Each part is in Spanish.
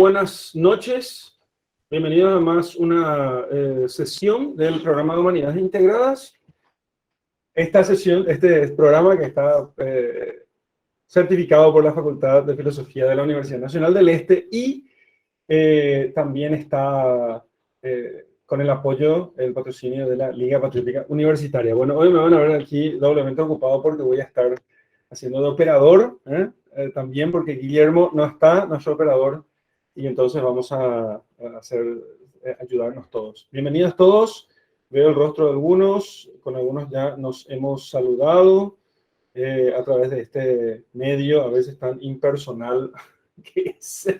buenas noches. Bienvenidos a más una sesión del programa de Humanidades Integradas. Esta sesión, este programa que está certificado por la Facultad de Filosofía de la Universidad Nacional del Este y también está con el apoyo, el patrocinio de la Liga Patriótica Universitaria. Bueno, hoy me van a ver aquí doblemente ocupado porque voy a estar haciendo de operador, también porque Guillermo no está, nuestro operador, y entonces vamos a ayudarnos todos. Bienvenidos todos, veo el rostro de algunos, con algunos ya nos hemos saludado a través de este medio, a veces tan impersonal que es,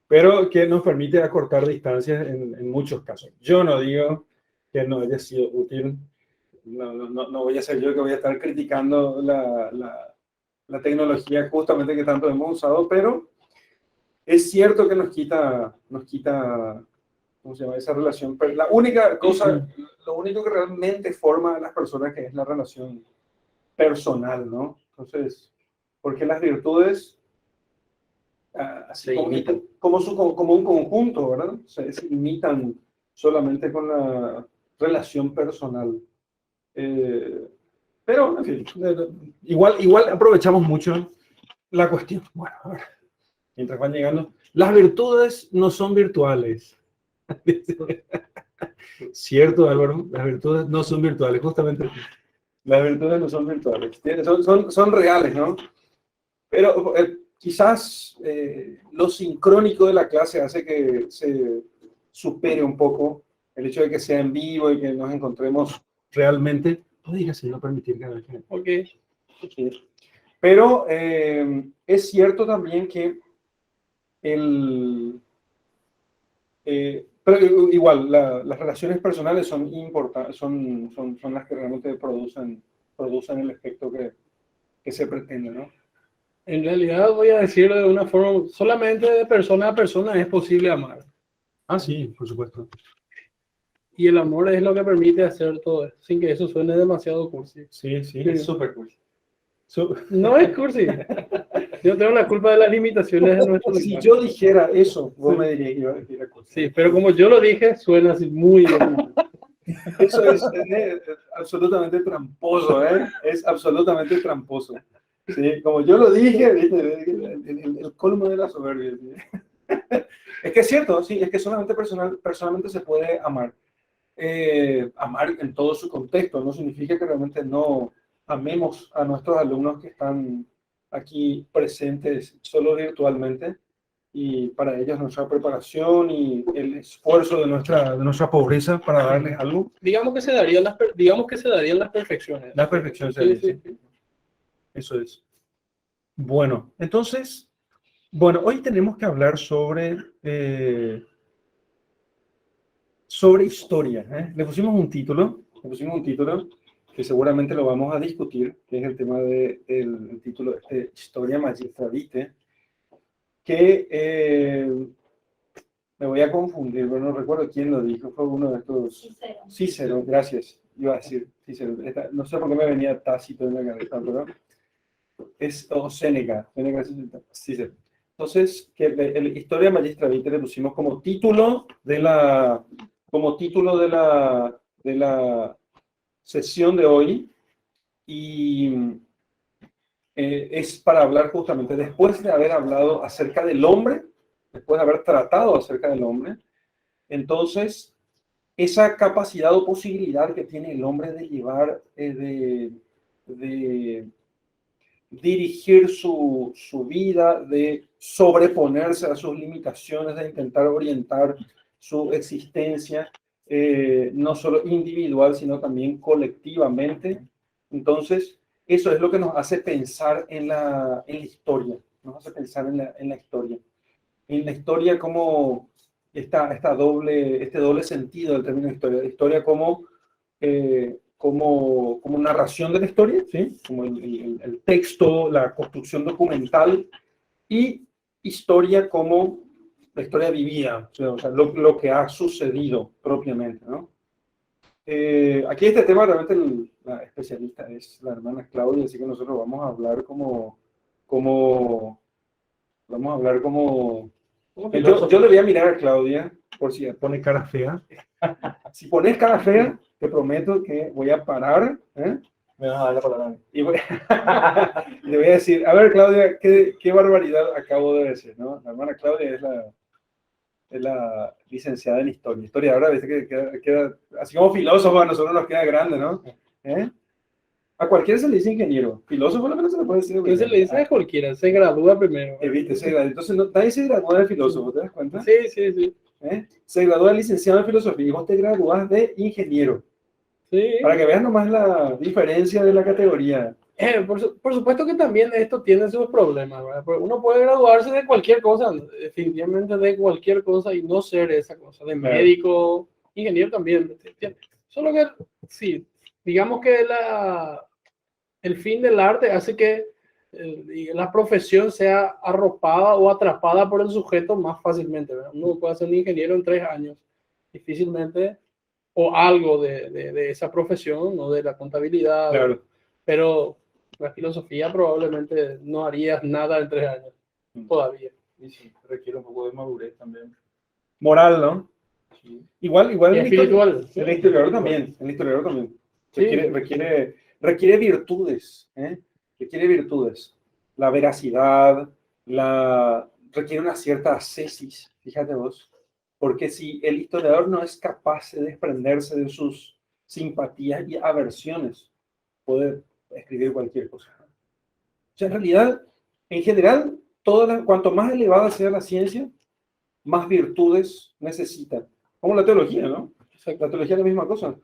pero que nos permite acortar distancias en muchos casos. Yo no digo que no haya sido útil, no voy a ser yo que voy a estar criticando la tecnología justamente que tanto hemos usado, pero es cierto que nos quita, ¿cómo se llama? Esa relación. Pero la única cosa, lo único que realmente forma a las personas que es la relación personal, ¿no? Entonces, porque las virtudes, así como un conjunto, ¿verdad? Se imitan solamente con la relación personal. Pero, en fin, igual aprovechamos mucho la cuestión. Bueno, a ver, mientras van llegando, las virtudes no son virtuales. ¿Cierto, Álvaro? Las virtudes no son virtuales, justamente. Las virtudes no son virtuales, son reales, ¿no? Pero quizás lo sincrónico de la clase hace que se supere un poco el hecho de que sea en vivo y que nos encontremos realmente. Podría ser, no permitir que... Okay. Pero es cierto también que pero igual, las relaciones personales son importantes, son las que realmente producen el efecto que se pretende, ¿no? En realidad voy a decirlo de una forma, solamente de persona a persona es posible amar. Ah, sí, por supuesto. Y el amor es lo que permite hacer todo eso, sin que eso suene demasiado cursi. Sí, es súper cursi. No es cursi. Yo tengo la culpa de las limitaciones de nuestro lenguaje. Si yo dijera eso, vos me dirías que iba a decir cursi. Sí, pero como yo lo dije, suena así muy bien. Eso es absolutamente tramposo, ¿eh? Es absolutamente tramposo. Sí, como yo lo dije, el colmo de la soberbia. ¿Sí? Es que es cierto, sí, es que solamente personalmente se puede amar. Amar en todo su contexto, no significa que realmente no amemos a nuestros alumnos que están aquí presentes solo virtualmente, y para ellos nuestra preparación y el esfuerzo de nuestra pobreza para darles algo. Digamos que se darían las perfecciones. Las perfecciones. Sí. Eso es. Bueno, entonces, hoy tenemos que hablar sobre historia. Le pusimos un título que seguramente lo vamos a discutir, que es el tema del título de Historia Magistra Vitae, que me voy a confundir, pero no recuerdo quién lo dijo, fue uno de estos... Cícero, gracias, iba a decir Cícero. No sé por qué me venía Tácito en la cabeza, pero Séneca, Cícero. Entonces, que el Historia Magistra Vitae le pusimos como título de la sesión de hoy, y es para hablar justamente, después de haber hablado acerca del hombre, después de haber tratado acerca del hombre, entonces, esa capacidad o posibilidad que tiene el hombre de llevar, de dirigir su vida, de sobreponerse a sus limitaciones, de intentar orientar su existencia, no solo individual, sino también colectivamente. Entonces, eso es lo que nos hace pensar en la historia, nos hace pensar en la historia. En la historia como este doble sentido del término historia como narración de la historia, ¿sí? Como el texto, la construcción documental, y historia como la historia vivida, o sea, lo que ha sucedido propiamente, ¿no? Aquí este tema realmente la especialista es la hermana Claudia, así que nosotros vamos a hablar como Yo le voy a mirar a Claudia por si pone cara fea. Si pones cara fea, te prometo que voy a parar. Me vas a dar la palabra. Y le voy a decir, a ver, Claudia, qué barbaridad acabo de decir, ¿no? La hermana Claudia es la licenciada en historia. Historiadora, viste que queda, así como filósofo, a nosotros nos queda grande, ¿no? A cualquiera se le dice ingeniero. Filósofo lo que no se le puede decir. Entonces le dice a cualquiera, se gradúa primero. Viste, entonces nadie se gradúa de filósofo, ¿te das cuenta? Sí, sí, sí. Se gradúa de licenciado en filosofía y vos te gradúas de ingeniero. Sí. Para que veas nomás la diferencia de la categoría. Por supuesto que también esto tiene sus problemas, ¿verdad? Porque uno puede graduarse de cualquier cosa, definitivamente de cualquier cosa y no ser esa cosa, de médico, ingeniero también. Solo que, sí, digamos que el fin del arte hace que la profesión sea arropada o atrapada por el sujeto más fácilmente, ¿verdad? Uno puede ser un ingeniero en 3 años, difícilmente, o algo de esa profesión o de la contabilidad, Claro. pero la filosofía probablemente no harías nada en 3 años, todavía. Y sí, requiere un poco de madurez también. Moral, ¿no? Sí. Igual Y espiritual. El historiador también. El historiador también. Sí. Requiere virtudes. Requiere virtudes. La veracidad, requiere una cierta ascesis, fíjate vos. Porque si el historiador no es capaz de desprenderse de sus simpatías y aversiones, puede escribir cualquier cosa. O sea, en realidad, en general, cuanto más elevada sea la ciencia, más virtudes necesita. Como la teología, ¿no? La teología es la misma cosa.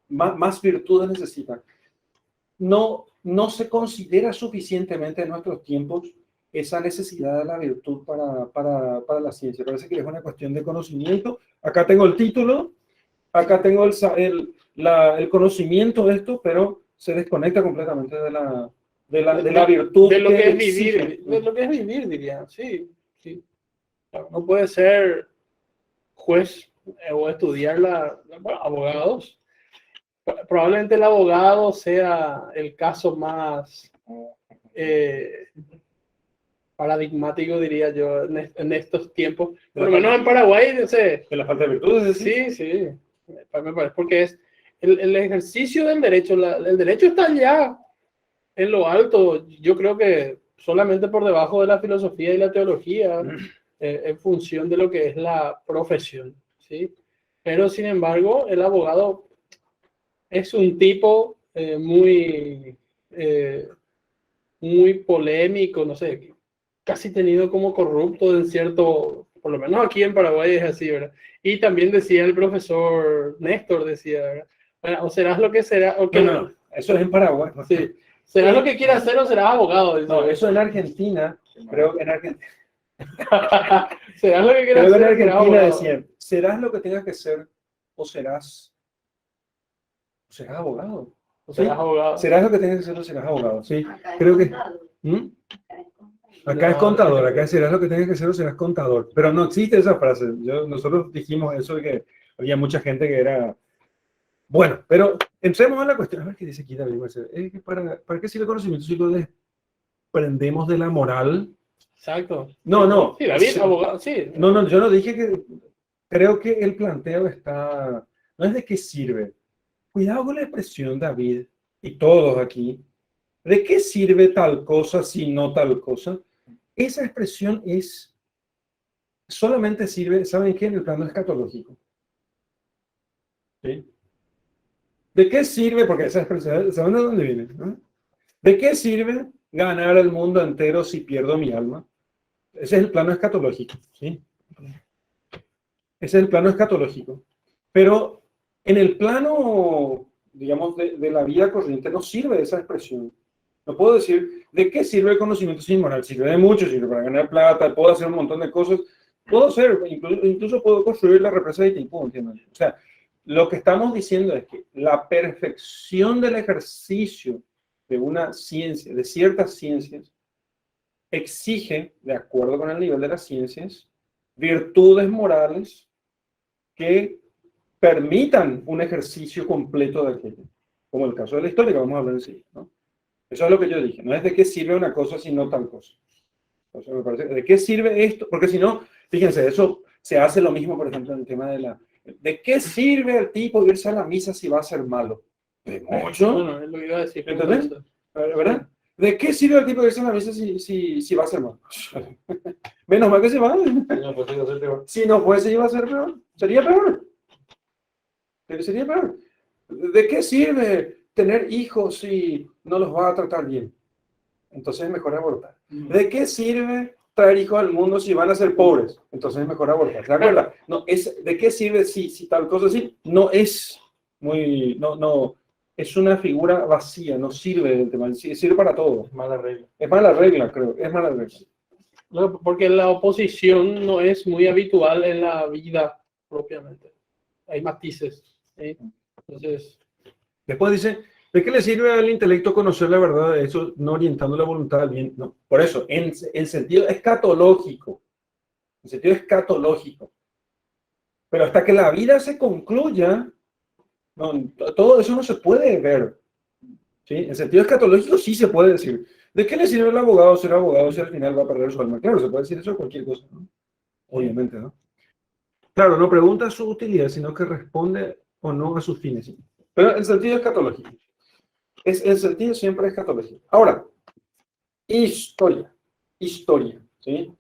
Más virtudes necesita. No se considera suficientemente en nuestros tiempos esa necesidad de la virtud para la ciencia. Parece que es una cuestión de conocimiento. Acá tengo el título, acá tengo el conocimiento de esto, pero se desconecta completamente de la virtud. De lo que es vivir, de lo que es vivir, diría. Sí, sí. No puede ser juez o estudiar bueno, abogados. Probablemente el abogado sea el caso más paradigmático, diría yo, en estos tiempos. Por lo menos en Paraguay, no sé. De la falta de virtudes. Sí, sí. Me parece, porque es el ejercicio del derecho. El derecho está ya en lo alto. Yo creo que solamente por debajo de la filosofía y la teología, en función de lo que es la profesión, ¿sí? Pero, sin embargo, el abogado es un tipo muy polémico, no sé, casi tenido como corrupto en cierto, por lo menos aquí en Paraguay es así, ¿verdad? Y también decía el profesor Néstor, decía, ¿verdad? Bueno, o serás lo que será, o que No, eso es en Paraguay. Sí. Serás lo que quieras hacer o serás abogado. No, eso en Argentina, creo que en Argentina. Serás lo que quieras Creo que en hacer, serás Argentina abogado. decían, serás lo que tengas que ser o serás abogado. O serás abogado. Serás lo que tengas que ser o serás abogado. Sí, creo que. Acá es contador, acá serás lo que tengas que ser o serás contador. Pero no existe esa frase. Nosotros dijimos eso de que había mucha gente que era. Bueno, pero entremos en la cuestión. A ver qué dice aquí David Marcelo. ¿Para qué sirve el conocimiento si lo desprendemos de la moral? Exacto. No. Sí, David, abogado, sí. No, yo no dije que. Creo que el planteo está. No es de qué sirve. Cuidado con la expresión, David, y todos aquí. ¿De qué sirve tal cosa si no tal cosa? Esa expresión solamente sirve, ¿saben qué? En el plano escatológico. ¿Sí? ¿De qué sirve? Porque esa expresión, ¿saben de dónde viene? ¿No? ¿De qué sirve ganar el mundo entero si pierdo mi alma? Ese es el plano escatológico. ¿Sí? Ese es el plano escatológico. Pero en el plano, digamos, de la vida corriente no sirve esa expresión. No puedo decir, ¿de qué sirve el conocimiento sin moral? Sirve de mucho, sirve para ganar plata, puedo hacer un montón de cosas. Puedo hacer, incluso puedo construir la represa de Itaipú, ¿entienden? O sea, lo que estamos diciendo es que la perfección del ejercicio de una ciencia, de ciertas ciencias, exige, de acuerdo con el nivel de las ciencias, virtudes morales que permitan un ejercicio completo de aquello. Como el caso de la historia, que vamos a hablar enseguida, ¿no? Eso es lo que yo dije. No es de qué sirve una cosa sino tal cosa. O sea, me parece, ¿de qué sirve esto? Porque si no, fíjense, eso se hace lo mismo, por ejemplo, en el tema de la... ¿De qué sirve el tipo irse a la misa si va a ser malo? De mucho. Bueno, es lo que iba a decir. ¿Entendés? ¿Verdad? ¿De qué sirve el tipo irse a la misa si va a ser malo? Menos mal que se va. No, pues iba a ser peor. Si no fuese, iba a ser peor. Sería peor. Sería peor. ¿De qué sirve tener hijos si no los va a tratar bien? Entonces es mejor abortar. ¿De qué sirve traer hijos al mundo si van a ser pobres? Entonces es mejor abortar. ¿De acuerdo? No, ¿de qué sirve si tal cosa así? No es muy... No, es una figura vacía, no sirve del tema. Sirve para todo. Es mala regla. Es mala regla, creo. Es mala regla. No, porque la oposición no es muy habitual en la vida propiamente. Hay matices. ¿Sí? Entonces, Después dice, ¿de qué le sirve al intelecto conocer la verdad de eso, no orientando la voluntad al bien? No, por eso, en sentido escatológico. En sentido escatológico. Pero hasta que la vida se concluya, no, todo eso no se puede ver. ¿Sí? En sentido escatológico sí se puede decir. ¿De qué le sirve al abogado ser abogado si al final va a perder su alma? Claro, se puede decir eso de cualquier cosa, ¿no? Obviamente, ¿no? Claro, no pregunta su utilidad, sino que responde o no a sus fines. Pero el sentido escatológico. El sentido siempre escatológico. Ahora, historia. Historia. ¿Sí?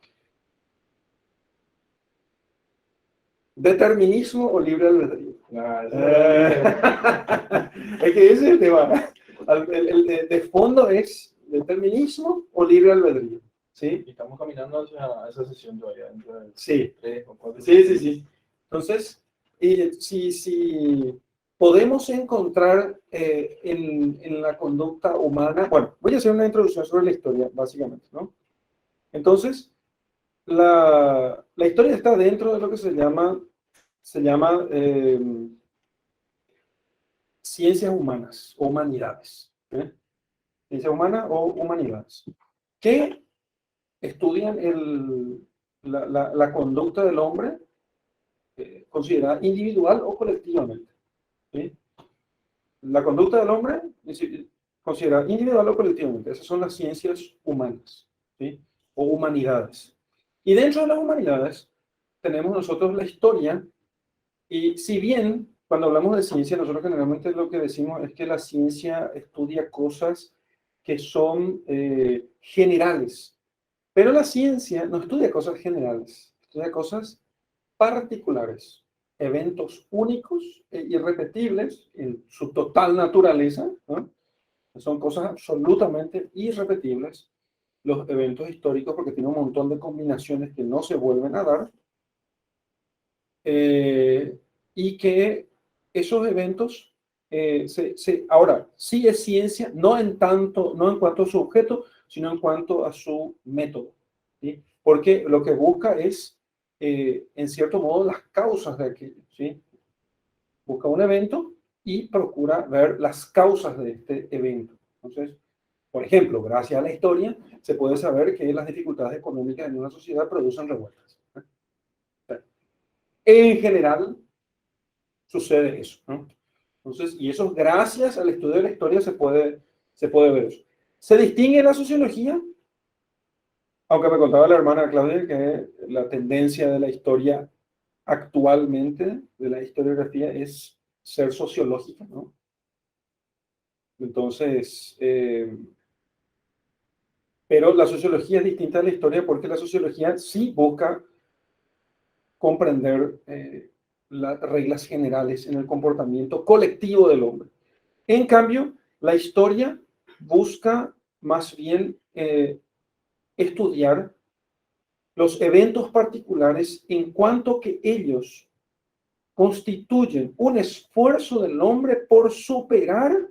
¿Determinismo o libre albedrío? Es que ese es el tema. El de fondo es determinismo o libre albedrío. ¿Sí? Y estamos caminando hacia esa sesión todavía, dentro de Sí. 3 o 4. Sí. Entonces, si podemos encontrar en la conducta humana, bueno, voy a hacer una introducción sobre la historia, básicamente, ¿no? Entonces, la historia está dentro de lo que se llama ciencias humanas o humanidades. Ciencia humana o humanidades. Que estudian la conducta del hombre considerada individual o colectivamente. ¿Sí? La conducta del hombre considerada individual o colectivamente. Esas son las ciencias humanas, ¿sí? O humanidades. Y dentro de las humanidades tenemos nosotros la historia. Y si bien cuando hablamos de ciencia, nosotros generalmente lo que decimos es que la ciencia estudia cosas que son generales. Pero la ciencia no estudia cosas generales, estudia cosas particulares, eventos únicos e irrepetibles en su total naturaleza, ¿no? Son cosas absolutamente irrepetibles, los eventos históricos, porque tienen un montón de combinaciones que no se vuelven a dar, y que esos eventos, ahora, sí es ciencia, no en cuanto a su objeto, sino en cuanto a su método, ¿sí? Porque lo que busca es, en cierto modo, las causas de aquello, ¿sí? Busca un evento y procura ver las causas de este evento. Entonces, por ejemplo, gracias a la historia, se puede saber que las dificultades económicas en una sociedad producen revueltas. En general, sucede eso, ¿no? Entonces, y eso gracias al estudio de la historia se puede ver eso. ¿Se distingue en la sociología? Aunque me contaba la hermana Claudia que la tendencia de la historia actualmente, de la historiografía, es ser sociológica, ¿no? Entonces, pero la sociología es distinta a la historia porque la sociología sí busca comprender las reglas generales en el comportamiento colectivo del hombre. En cambio, la historia busca más bien estudiar los eventos particulares en cuanto que ellos constituyen un esfuerzo del hombre por superar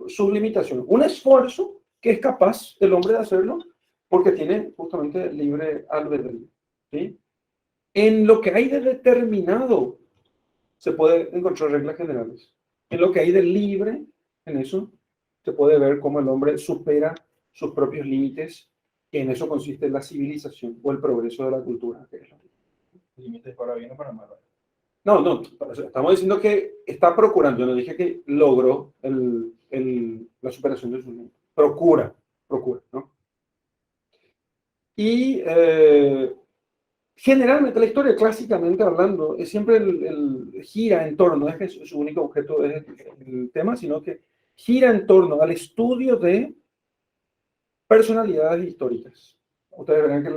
sus limitaciones. Un esfuerzo que es capaz el hombre de hacerlo porque tiene justamente libre albedrío, ¿sí? En lo que hay de determinado se puede encontrar reglas generales. En lo que hay de libre, en eso se puede ver cómo el hombre supera sus propios límites, que en eso consiste la civilización o el progreso de la cultura. Límites para bien o para mal. No, estamos diciendo que está procurando, yo no dije que logró la superación de sus límites. Procura, ¿no? Y generalmente la historia, clásicamente hablando, es siempre gira en torno, no es que su único objeto es el tema, sino que gira en torno al estudio de personalidades históricas. Ustedes verán que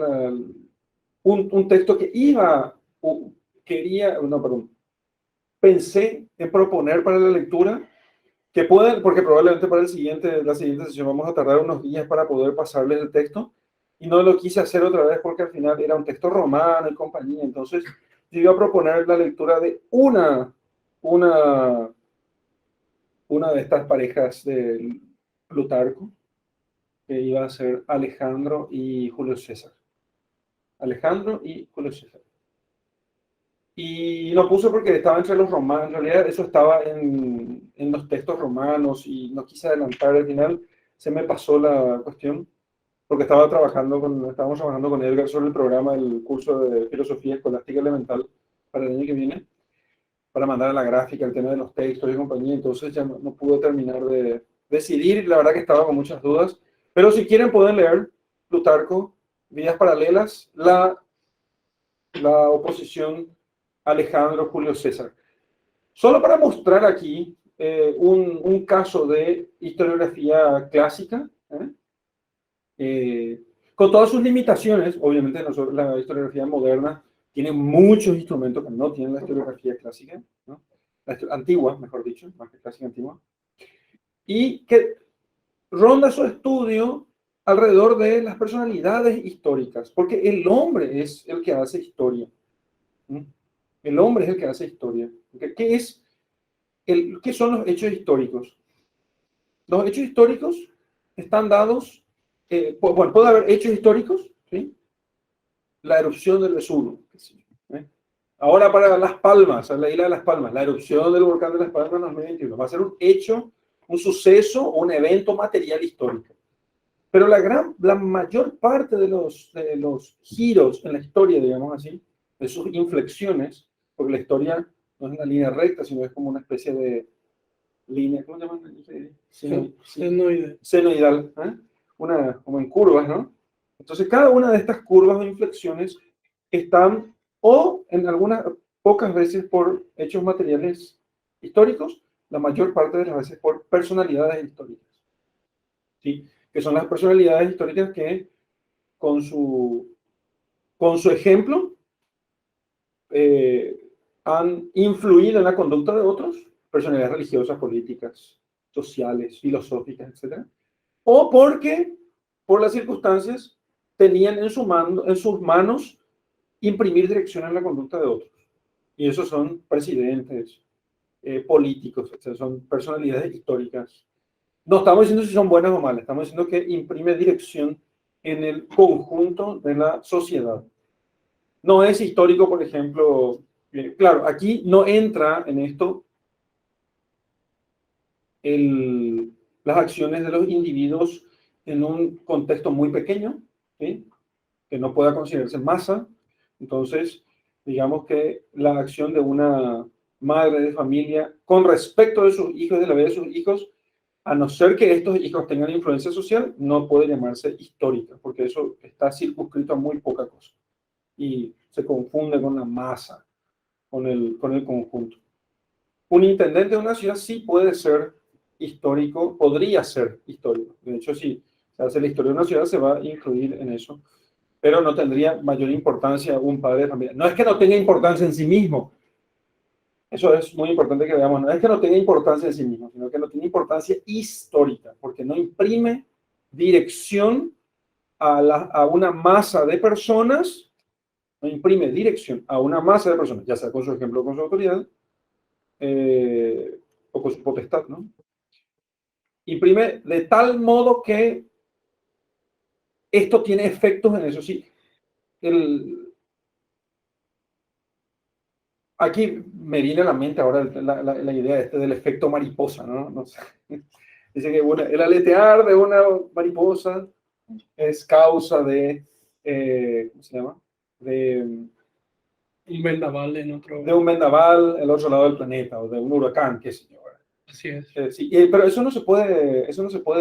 un texto que pensé en proponer para la lectura, que pueden, porque probablemente para la siguiente sesión vamos a tardar unos días para poder pasarles el texto, y no lo quise hacer otra vez porque al final era un texto romano y compañía, entonces yo iba a proponer la lectura de una de estas parejas de Plutarco, que iba a ser Alejandro y Julio César. Alejandro y Julio César. Y lo puse porque estaba entre los romanos, en realidad eso estaba en los textos romanos y no quise adelantar, al final se me pasó la cuestión, porque estábamos trabajando con Edgar sobre el programa del curso de Filosofía Escolástica Elemental para el año que viene, para mandar a la gráfica el tema de los textos y compañía, entonces ya no pude terminar de decidir, la verdad que estaba con muchas dudas, pero si quieren pueden leer Plutarco, Vidas Paralelas, la oposición Alejandro Julio César. Solo para mostrar aquí un caso de historiografía clásica, con todas sus limitaciones, obviamente la historiografía moderna tiene muchos instrumentos que no tiene la historiografía clásica, ¿no? Antigua, mejor dicho, más que clásica antigua, y que ronda su estudio alrededor de las personalidades históricas, porque el hombre es el que hace historia. El hombre es el que hace historia. ¿Qué son los hechos históricos? Los hechos históricos están dados, bueno, puede haber hechos históricos, ¿sí? La erupción del Vesubio. Ahora para Las Palmas, la isla de Las Palmas, la erupción del volcán de Las Palmas en 2021, va a ser un hecho, un suceso o un evento material histórico. Pero la mayor parte de los giros en la historia, digamos así, de sus inflexiones, porque la historia no es una línea recta, sino es como una especie de línea, ¿cómo se llama? Senoidal, como en curvas, ¿no? Entonces, cada una de estas curvas o inflexiones están, o en algunas pocas veces por hechos materiales históricos, la mayor parte de las veces por personalidades históricas, ¿sí? Que son las personalidades históricas que con su ejemplo han influido en la conducta de otros, personalidades religiosas, políticas, sociales, filosóficas, etc. O porque, por las circunstancias, tenían en sus manos imprimir dirección en la conducta de otros. Y esos son presidentes, políticos, etc. Son personalidades históricas. No estamos diciendo si son buenas o malas, estamos diciendo que imprime dirección en el conjunto de la sociedad. No es histórico, por ejemplo, claro, aquí no entra en esto las acciones de los individuos en un contexto muy pequeño, ¿sí? Que no pueda considerarse masa. Entonces, digamos que la acción de una madre de familia con respecto de sus hijos, de la vida de sus hijos, a no ser que estos hijos tengan influencia social, no puede llamarse histórica, porque eso está circunscrito a muy poca cosa. Y se confunde con la masa, con el conjunto. Un intendente de una ciudad sí puede ser histórico, podría ser histórico. De hecho, si se hace la historia de una ciudad, se va a incluir en eso, pero no tendría mayor importancia un padre de familia. No es que no tenga importancia en sí mismo, eso es muy importante que veamos, no es que no tenga importancia en sí mismo, sino que no tiene importancia histórica, porque no imprime dirección a una masa de personas, no imprime dirección a una masa de personas, ya sea con su ejemplo o con su autoridad, o con su potestad, ¿no? Imprime de tal modo que esto tiene efectos en eso, sí. Aquí me viene a la mente ahora la idea del efecto mariposa, ¿no? No sé. Dice que el aletear de una mariposa es causa de, ¿cómo se llama? De un vendaval en otro. De un vendaval en el otro lado del planeta, o de un huracán, qué sé yo. Así es. Sí, pero eso no se puede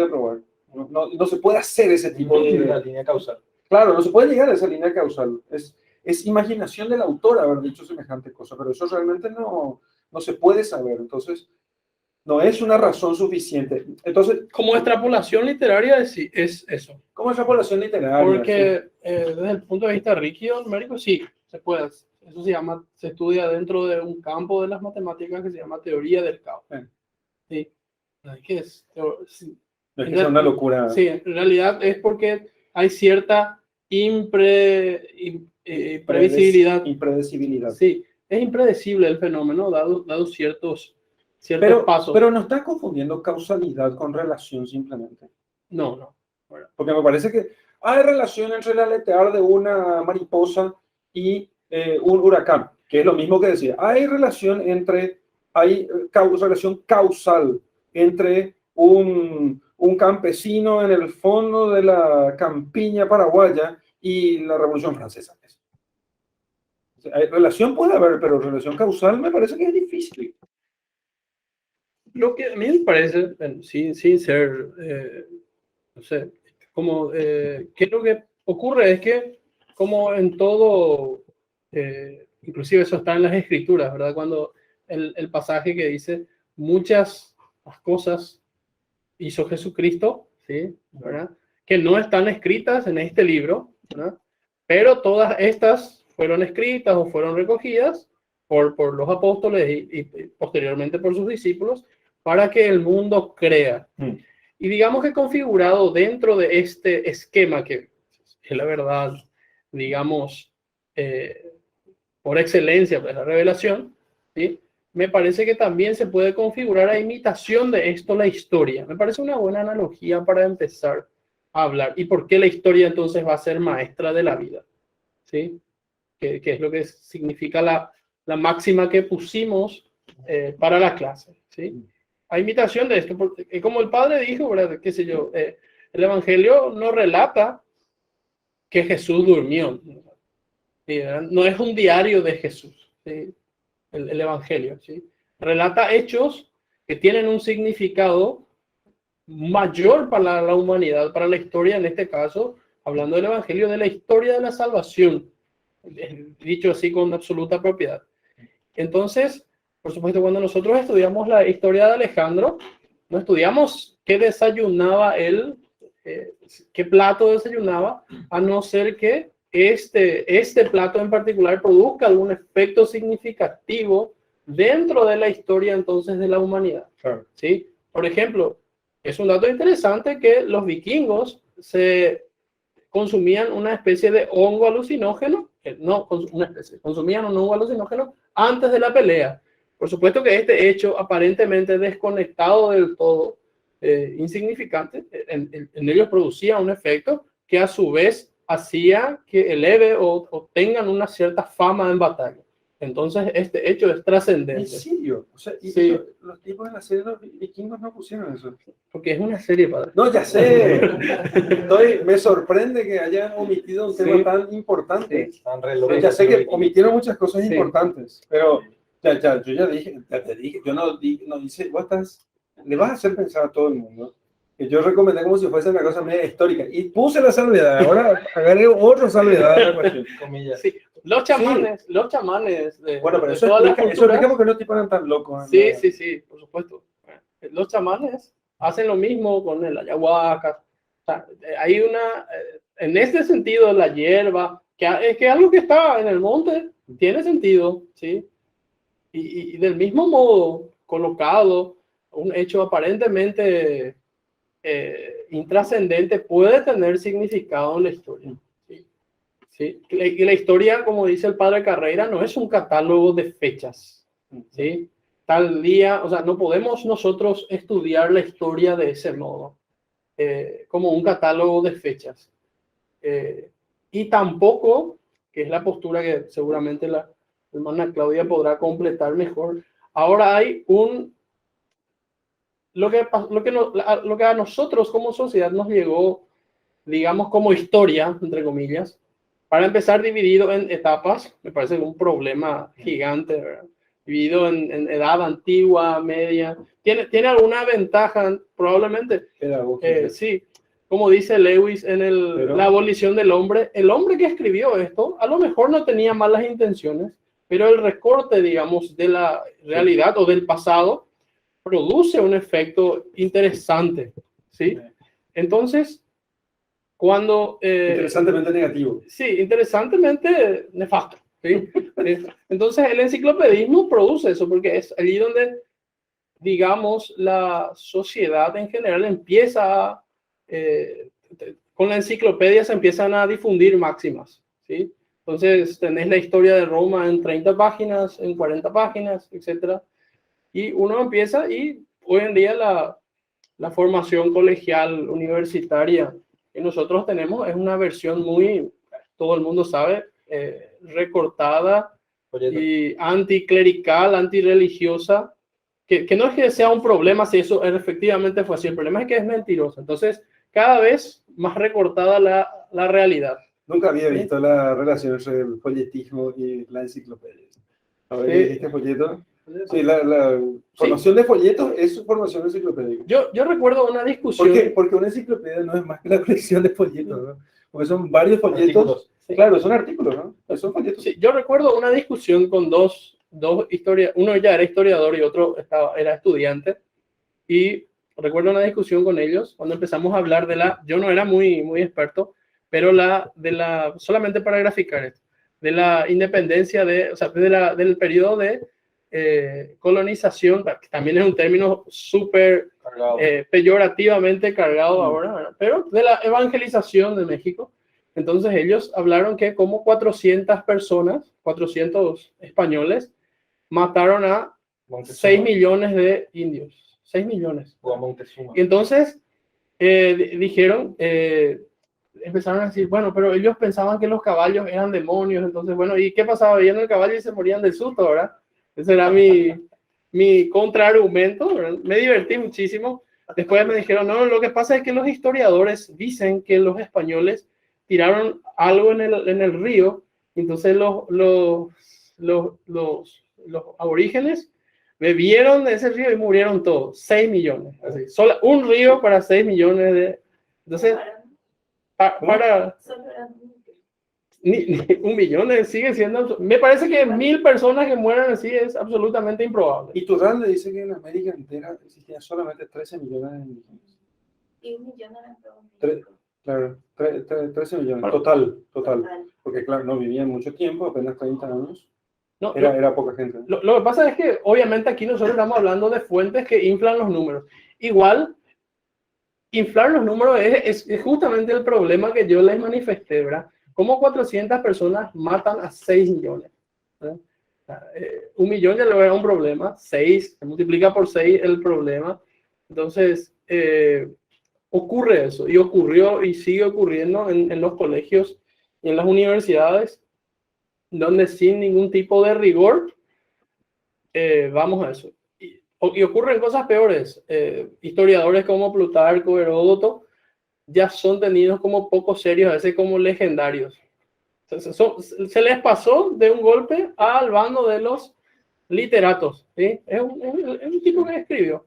probar. No se puede hacer ese tipo de... La línea causal. Claro, no se puede llegar a esa línea causal. Es imaginación del autor haber dicho semejante cosa, pero eso realmente no se puede saber. Entonces, no es una razón suficiente. Entonces, Como extrapolación literaria es eso. ¿cómo es la población literaria? Porque desde el punto de vista rígido, numérico, sí, se puede. Eso se estudia dentro de un campo de las matemáticas que se llama teoría del caos. Sí. No es que sí. No es que sea una locura. Sí, en realidad es porque hay cierta previsibilidad. Impredecibilidad. Sí, es impredecible el fenómeno, dado ciertos pasos. Pero no está confundiendo causalidad con relación simplemente. No. Porque me parece que hay relación entre el aletear de una mariposa y un huracán, que es lo mismo que decir, hay relación relación causal entre un campesino en el fondo de la campiña paraguaya y la Revolución Francesa. O sea, relación puede haber, pero relación causal me parece que es difícil. Lo que a mí me parece, sin ser, no sé, como, que lo que ocurre es que, como en todo, inclusive eso está en las escrituras, ¿verdad? Cuando el pasaje que dice, muchas cosas hizo Jesucristo, ¿sí? ¿Verdad? Que no están escritas en este libro, ¿verdad? Pero todas estas fueron escritas o fueron recogidas por los apóstoles y posteriormente por sus discípulos para que el mundo crea. Y digamos que configurado dentro de este esquema que es la verdad, digamos, por excelencia, pues la revelación, ¿sí? Me parece que también se puede configurar a imitación de esto la historia. Me parece una buena analogía para empezar a hablar. ¿Y por qué la historia entonces va a ser maestra de la vida? ¿Sí? Que es lo que significa la máxima que pusimos para la clase. ¿Sí? A imitación de esto, porque como el padre dijo, ¿verdad? ¿Qué sé yo? El Evangelio no relata que Jesús durmió. ¿Sí? No es un diario de Jesús. ¿Sí? El Evangelio, ¿sí? Relata hechos que tienen un significado mayor para la humanidad, para la historia, en este caso, hablando del Evangelio, de la historia de la salvación, dicho así con absoluta propiedad. Entonces, por supuesto, cuando nosotros estudiamos la historia de Alejandro, no estudiamos qué desayunaba él, qué plato desayunaba, a no ser que este plato en particular produzca algún efecto significativo dentro de la historia entonces de la humanidad. Claro. ¿Sí? Por ejemplo, es un dato interesante que los vikingos se consumían una especie de hongo alucinógeno, consumían un hongo alucinógeno antes de la pelea. Por supuesto que este hecho aparentemente desconectado del todo, insignificante, en ellos producía un efecto que a su vez hacía que eleve o tengan una cierta fama en batalla. Entonces, este hecho es trascendente. ¿En serio? O sea, sí. Los tipos de la serie de los vikingos no pusieron eso. Porque es una serie, padre. No, ya sé. Me sorprende que hayan omitido un tema tan importante. Sí. Ya sé que omitieron muchas cosas importantes, pero yo ya te dije, yo no dice, le vas a hacer pensar a todo el mundo que yo recomendé como si fuese una cosa media histórica y puse la salvedad, ahora agarré otra salvedad de la cuestión. Comillas. Sí. Los chamanes bueno, pero de eso todas las explica culturas, por qué los tipos eran tan locos. Sí, por supuesto. Los chamanes hacen lo mismo con el ayahuasca. O sea, hay en este sentido, la hierba, que es algo que está en el monte, tiene sentido, ¿sí? Y del mismo modo, colocado, un hecho aparentemente intrascendente puede tener significado en la historia. ¿Sí? Y la historia, como dice el padre Carreira, no es un catálogo de fechas. ¿Sí? Tal día, o sea, no podemos nosotros estudiar la historia de ese modo, como un catálogo de fechas. Y tampoco, que es la postura que seguramente la hermana Claudia podrá completar mejor, ahora hay lo que a nosotros como sociedad nos llegó, digamos, como historia, entre comillas, para empezar dividido en etapas, me parece un problema gigante, ¿verdad? Dividido en edad antigua, media. ¿Tiene alguna ventaja? Probablemente. Pedagógica. Sí. como dice Lewis en Pero- La abolición del hombre, el hombre que escribió esto a lo mejor no tenía malas intenciones, pero el recorte, digamos, de la realidad o del pasado produce un efecto interesante, ¿sí? Entonces, cuando... Interesantemente negativo. sí, interesantemente nefasto, ¿sí? Entonces, el enciclopedismo produce eso, porque es allí donde, digamos, la sociedad en general empieza a, con la enciclopedia se empiezan a difundir máximas, ¿sí? Entonces, tenés la historia de Roma en 30 páginas, en 40 páginas, etcétera. Y uno empieza y hoy en día la formación colegial universitaria que nosotros tenemos es una versión muy, todo el mundo sabe, recortada Folleto. y anticlerical, antirreligiosa, que no es que sea un problema si eso efectivamente fue así, el problema es que es mentirosa. Entonces, cada vez más recortada la realidad. Nunca había ¿Sí? visto la relación entre el folletismo y la enciclopedia. A ver, Sí. ¿dijiste folleto? Sí, la formación de folletos es su formación enciclopédica. Yo recuerdo una discusión. Porque una enciclopedia no es más que la colección de folletos, ¿no? Porque son varios folletos. Artículos. Sí. Claro, son artículos, ¿no? Son folletos. Sí, yo recuerdo una discusión con dos historiadores, uno ya era historiador y otro era estudiante, y recuerdo una discusión con ellos cuando empezamos a hablar yo no era muy experto, pero solamente para graficar esto, de la independencia, o sea, del periodo de colonización, que también es un término súper Cargado. peyorativamente cargado ahora, ¿verdad? Pero de la evangelización de México. Entonces ellos hablaron que como 400 personas, 400 españoles, mataron a 6 millones de indios. 6 millones. O a Montezuma. Y entonces dijeron, empezaron a decir, bueno, pero ellos pensaban que los caballos eran demonios. Entonces, bueno, ¿y qué pasaba? Veían el caballo y se morían del susto, ¿verdad? Ese era mi contraargumento, ¿verdad? Me divertí muchísimo. Después me dijeron, no, lo que pasa es que los historiadores dicen que los españoles tiraron algo en el río, entonces los aborígenes bebieron de ese río y murieron todos, 6 millones. Así, solo un río para 6 millones de... Entonces, para un millón sigue siendo... Me parece que 1000 personas que mueran así es absolutamente improbable. Y Turralde dice que en América entera existían solamente 13 millones de indígenas. Y 1 millón eran todos. Claro, 13 millones, Bueno, total. Porque claro, no vivían mucho tiempo, apenas 30 años. No, Era poca gente. lo que pasa es que obviamente aquí nosotros estamos hablando de fuentes que inflan los números. Igual, inflar los números es justamente el problema que yo les manifesté, ¿verdad? ¿Cómo 400 personas matan a 6 millones? 1 millón ya no era un problema, 6, se multiplica por 6 el problema. Entonces, ocurre eso, y ocurrió y sigue ocurriendo en los colegios y en las universidades, donde sin ningún tipo de rigor vamos a eso. Y ocurren cosas peores. Historiadores como Plutarco, Heródoto, ya son tenidos como poco serios, a veces como legendarios. Se les pasó de un golpe al bando de los literatos, ¿sí? Es un tipo que escribió.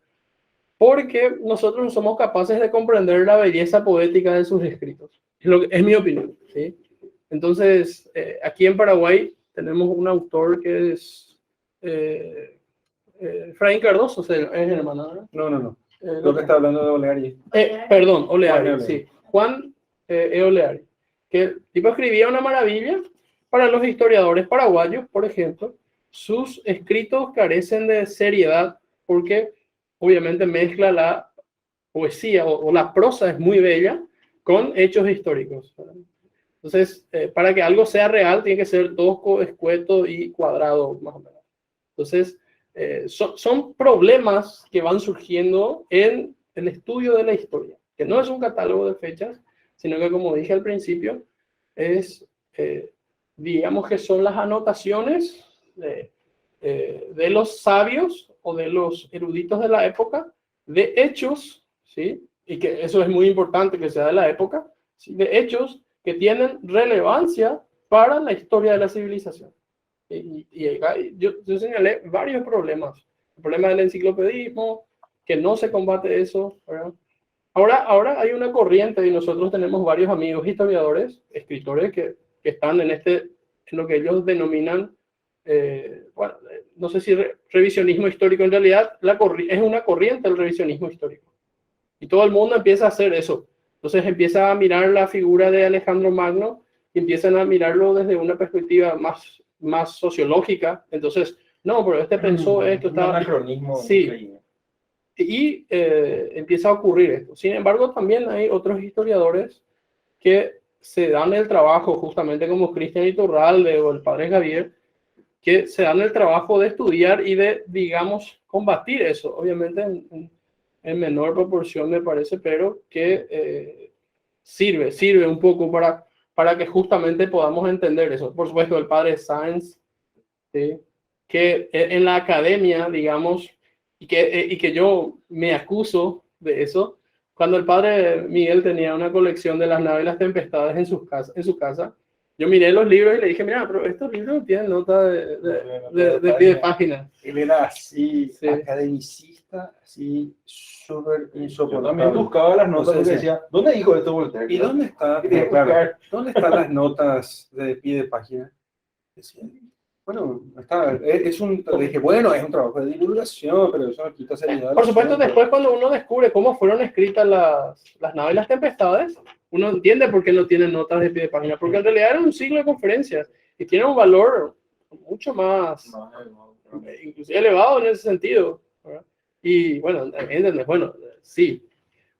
Porque nosotros no somos capaces de comprender la belleza poética de sus escritos. Es mi opinión, ¿sí? Entonces, aquí en Paraguay tenemos un autor que es Efraín Cardoso, es hermano, ¿no? No. Lo que está hablando de Oleari. Perdón, Oleari, Juan sí. Juan Oleari. Que el tipo escribía una maravilla para los historiadores paraguayos, por ejemplo. Sus escritos carecen de seriedad porque obviamente mezcla la poesía o la prosa, es muy bella, con hechos históricos. Entonces, para que algo sea real, tiene que ser tosco, escueto y cuadrado, más o menos. Entonces, son problemas que van surgiendo en el estudio de la historia, que no es un catálogo de fechas, sino que, como dije al principio, digamos que son las anotaciones de los sabios o de los eruditos de la época, de hechos, ¿sí? Y que eso es muy importante que sea de la época, ¿sí? De hechos que tienen relevancia para la historia de la civilización. Y yo señalé varios problemas. El problema del enciclopedismo, que no se combate eso, ¿verdad? Ahora hay una corriente y nosotros tenemos varios amigos historiadores, escritores que están en lo que ellos denominan, bueno, no sé si revisionismo histórico. En realidad es una corriente el revisionismo histórico. Y todo el mundo empieza a hacer eso. Entonces empieza a mirar la figura de Alejandro Magno y empiezan a mirarlo desde una perspectiva más sociológica. Entonces, no, pero este pensó esto, Un anacronismo sí. increíble. Y empieza a ocurrir esto. Sin embargo, también hay otros historiadores que se dan el trabajo, justamente como Cristian Iturralde o el padre Javier, que se dan el trabajo de estudiar y de, digamos, combatir eso. Obviamente en menor proporción, me parece, pero que sirve un poco para que justamente podamos entender eso. Por supuesto, el padre Sáenz, ¿sí?, que en la academia, digamos, y que yo me acuso de eso, cuando el padre Miguel tenía una colección de las naves y las tempestades en su casa, yo miré los libros y le dije, mira, pero estos libros no tienen nota de pie de página. Él era así, Sí. academicista, así, súper Yo insoportable. también buscaba las notas Entonces, y decía, ¿dónde dijo esto Voltaire? ¿Y dónde está? Quería Claro, buscar. ¿dónde están las notas de pie de página? Decía, bueno, está, le dije, bueno, es un trabajo de divulgación, pero eso no quita seriedad. Por supuesto, después cuando uno descubre cómo fueron escritas las naves y las tempestades, uno entiende por qué no tienen notas de pie de página, porque en realidad era un siglo de conferencias y tiene un valor mucho más, inclusive elevado en ese sentido, ¿verdad? Y bueno, ¿entiendes? Bueno, sí,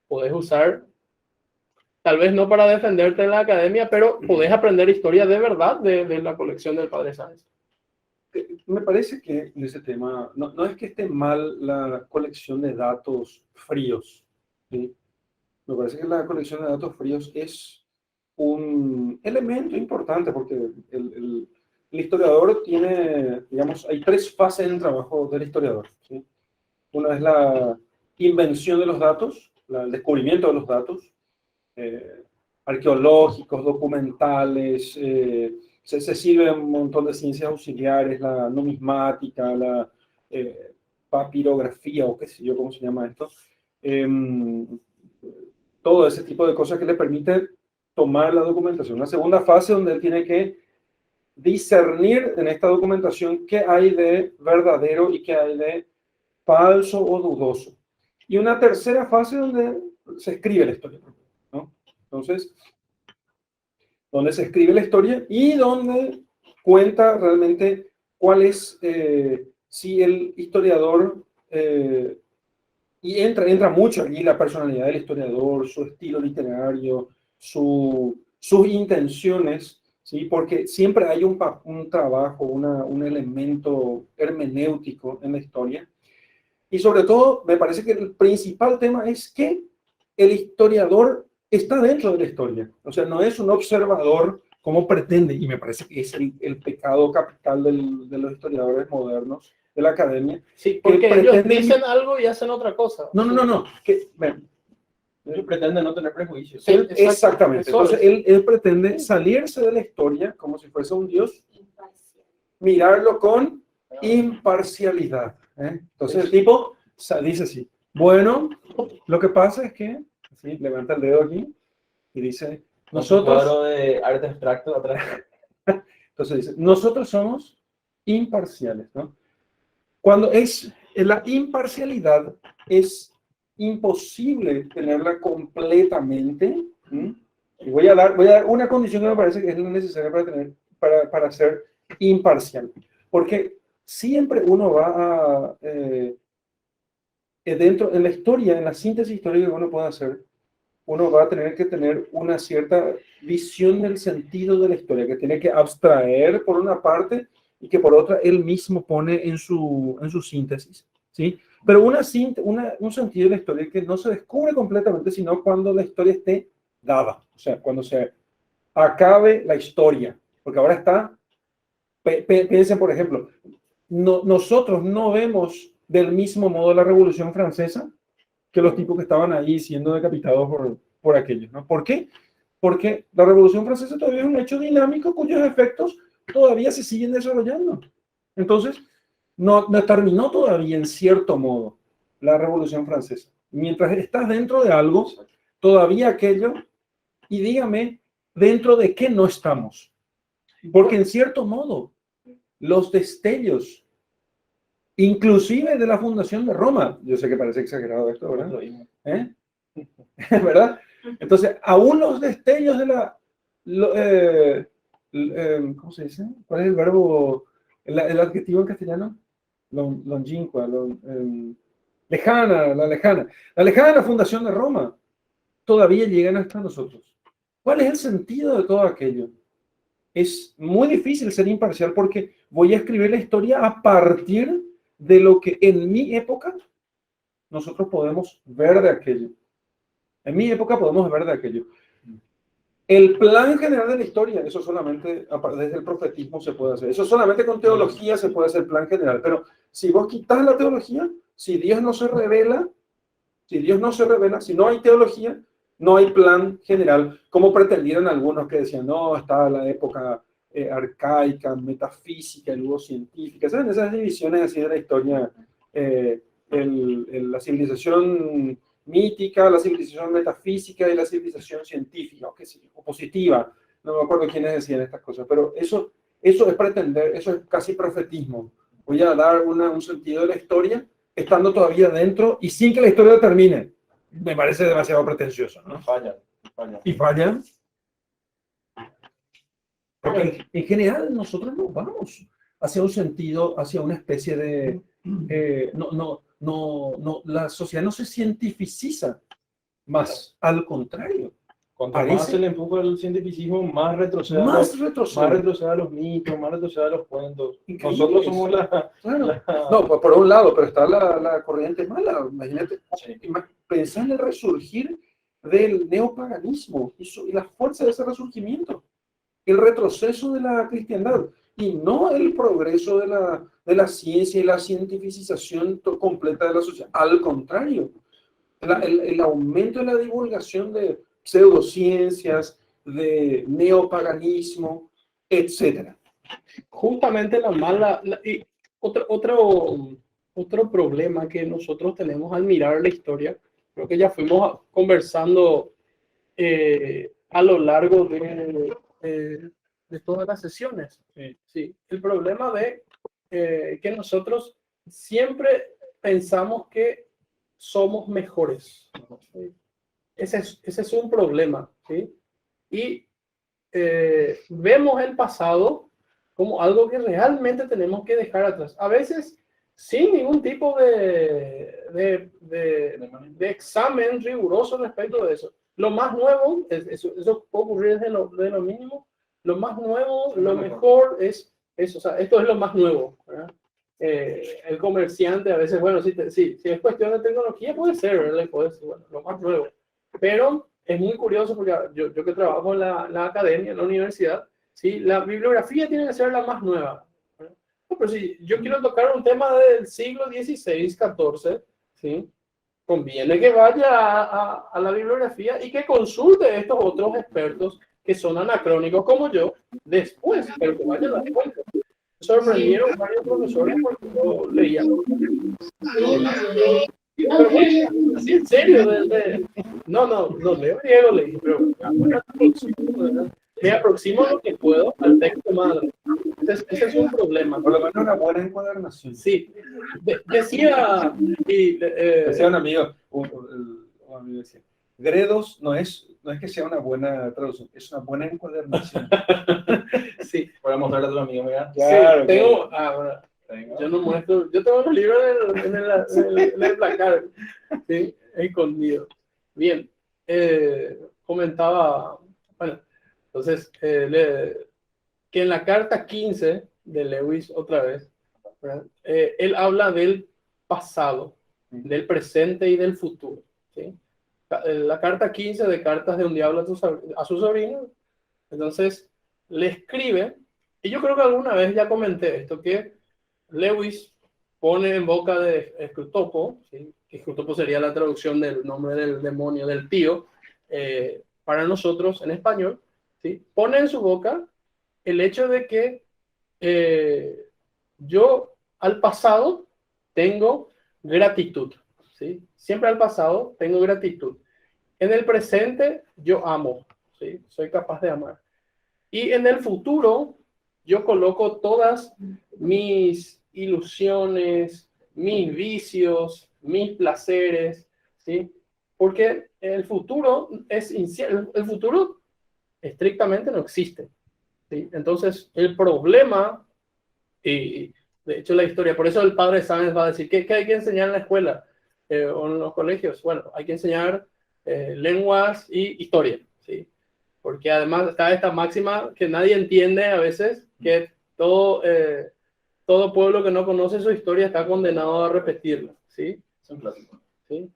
podés usar, tal vez no para defenderte en la academia, pero podés aprender historia de verdad de la colección del padre Sáenz. Me parece que en ese tema, no es que esté mal la colección de datos fríos, ¿sí? Me parece que la colección de datos fríos es un elemento importante porque el historiador tiene, digamos, hay tres fases en el trabajo del historiador, ¿sí? Una es la invención de los datos, el descubrimiento de los datos, arqueológicos, documentales, se sirve un montón de ciencias auxiliares, la numismática, la papirografía, o qué sé yo, cómo se llama esto. Todo ese tipo de cosas que le permite tomar la documentación. Una segunda fase donde él tiene que discernir en esta documentación qué hay de verdadero y qué hay de falso o dudoso. Y una tercera fase donde se escribe la historia, ¿no? Entonces, donde se escribe la historia y donde cuenta realmente cuál es, si el historiador, y entra mucho allí la personalidad del historiador, su estilo literario, sus intenciones, ¿sí? Porque siempre hay un trabajo, un elemento hermenéutico en la historia. Y sobre todo, me parece que el principal tema es que el historiador está dentro de la historia. O sea, no es un observador como pretende, y me parece que es el pecado capital de los historiadores modernos, de la academia. Sí, porque ellos dicen algo y hacen otra cosa. No. Él pretende no tener prejuicios. Sí, exactamente. Entonces, él pretende salirse de la historia como si fuese un dios, mirarlo con imparcialidad. Entonces, el tipo dice así, bueno, lo que pasa es que, ¿sí?, levanta el dedo aquí y dice, nosotros... cuadro de arte abstracto atrás. Entonces dice, nosotros somos imparciales, ¿no? Cuando es la imparcialidad es imposible tenerla completamente. Y voy a dar una condición que me parece que es necesaria para ser imparcial. Porque siempre uno va a, dentro, en la historia, en la síntesis histórica que uno puede hacer, uno va a tener que tener una cierta visión del sentido de la historia, que tiene que abstraer por una parte y que por otra él mismo pone en su síntesis, ¿sí? Pero un sentido de la historia que no se descubre completamente, sino cuando la historia esté dada, o sea, cuando se acabe la historia, porque ahora está, piensen por ejemplo, nosotros no vemos del mismo modo la Revolución Francesa que los tipos que estaban ahí siendo decapitados por aquellos, ¿no? ¿Por qué? Porque la Revolución Francesa todavía es un hecho dinámico cuyos efectos todavía se siguen desarrollando. Entonces, no terminó todavía en cierto modo la Revolución Francesa. Mientras estás dentro de algo, todavía aquello, y dígame, ¿dentro de qué no estamos? Porque en cierto modo, los destellos, inclusive de la fundación de Roma, yo sé que parece exagerado esto, ¿verdad? ¿Eh? ¿Verdad? Entonces, aún los destellos de ¿cómo se dice? ¿Cuál es el verbo, el adjetivo en castellano? Longínqua, lejana, la lejana fundación de Roma, todavía llegan hasta nosotros. ¿Cuál es el sentido de todo aquello? Es muy difícil ser imparcial porque voy a escribir la historia a partir de lo que en mi época nosotros podemos ver de aquello. En mi época podemos ver de aquello. El plan general de la historia, eso solamente desde el profetismo se puede hacer. Eso solamente con teología se puede hacer el plan general. Pero si vos quitas la teología, si Dios no se revela, si no hay teología, no hay plan general, como pretendieron algunos que decían, no, está la época arcaica, metafísica, y luego científica. ¿Saben? Esas divisiones así de la historia, la civilización mítica, la civilización metafísica y la civilización científica, o positiva. No me acuerdo quiénes decían estas cosas, pero eso es pretender, eso es casi profetismo. Voy a dar un sentido de la historia estando todavía dentro y sin que la historia termine. Me parece demasiado pretencioso, ¿no? Y fallan. Porque en general nosotros no vamos hacia un sentido, hacia una especie de... la sociedad no se cientificiza más, al contrario. Cuanto más se le empuja el cientificismo, más retrocede a los mitos, más retrocede a los cuentos. Increíble. Nosotros somos Claro. No, por un lado, pero está la corriente mala. Imagínate, pensar en el resurgir del neopaganismo y la fuerza de ese resurgimiento, el retroceso de la cristiandad y no el progreso de la ciencia y la cientificización completa de la sociedad. Al contrario, el aumento de la divulgación de pseudociencias, de neopaganismo, etcétera. Justamente y otro problema que nosotros tenemos al mirar la historia, creo que ya fuimos conversando a lo largo de todas las sesiones. Sí. El problema de que nosotros siempre pensamos que somos mejores. ¿Sí? Ese es un problema. ¿Sí? Y vemos el pasado como algo que realmente tenemos que dejar atrás. A veces sin ningún tipo de examen riguroso respecto de eso. Lo más nuevo, eso puede ocurrir desde lo mínimo, lo más nuevo, lo mejor es eso. O sea, esto es lo más nuevo, ¿verdad? El comerciante a veces, bueno, si es cuestión de tecnología puede ser, ¿verdad? Puede ser, bueno, lo más nuevo. Pero es muy curioso porque yo que trabajo en la academia, en la universidad, ¿sí? La bibliografía tiene que ser la más nueva. No, pero si yo quiero tocar un tema del siglo XVI, XIV, ¿sí? Conviene que vaya a la bibliografía y que consulte a estos otros expertos que son anacrónicos como yo después, pero que vayan a la fuente. Sorprendieron varios profesores porque yo leía. Pero bueno, así en serio, no leo griego, leí, pero me aproximo lo que puedo al texto madre. Ese es un problema. Por lo menos una buena encuadernación. Sí. Decía un amigo, un amigo decía, Gredos no es que sea una buena traducción, es una buena encuadernación. Sí. Voy a mostrarle a tu amigo, mira. Claro, sí, yo no muestro, yo tengo los libros en el placar, ¿sí? Escondido. Bien, comentaba, bueno, entonces, que en la carta 15 de Lewis, otra vez, él habla del pasado, del presente y del futuro, ¿sí? La carta 15 de Cartas de un Diablo a su sobrino, entonces le escribe, y yo creo que alguna vez ya comenté esto, que Lewis pone en boca de Escrutopo, ¿sí? Que Escrutopo sería la traducción del nombre del demonio, del tío, para nosotros en español, ¿sí? Pone en su boca el hecho de que yo al pasado tengo gratitud, ¿sí? Siempre al pasado tengo gratitud. En el presente yo amo, ¿sí? Soy capaz de amar. Y en el futuro yo coloco todas mis ilusiones, mis vicios, mis placeres, ¿sí? Porque el futuro es incierto, el futuro estrictamente no existe, ¿sí? Entonces, el problema, y de hecho la historia, por eso el padre Sáenz va a decir, ¿qué hay que enseñar en la escuela o en los colegios? Bueno, hay que enseñar lenguas y historia, ¿sí? Porque además está esta máxima que nadie entiende a veces, que todo pueblo que no conoce su historia está condenado a repetirla, ¿sí? Es un clásico. ¿Sí?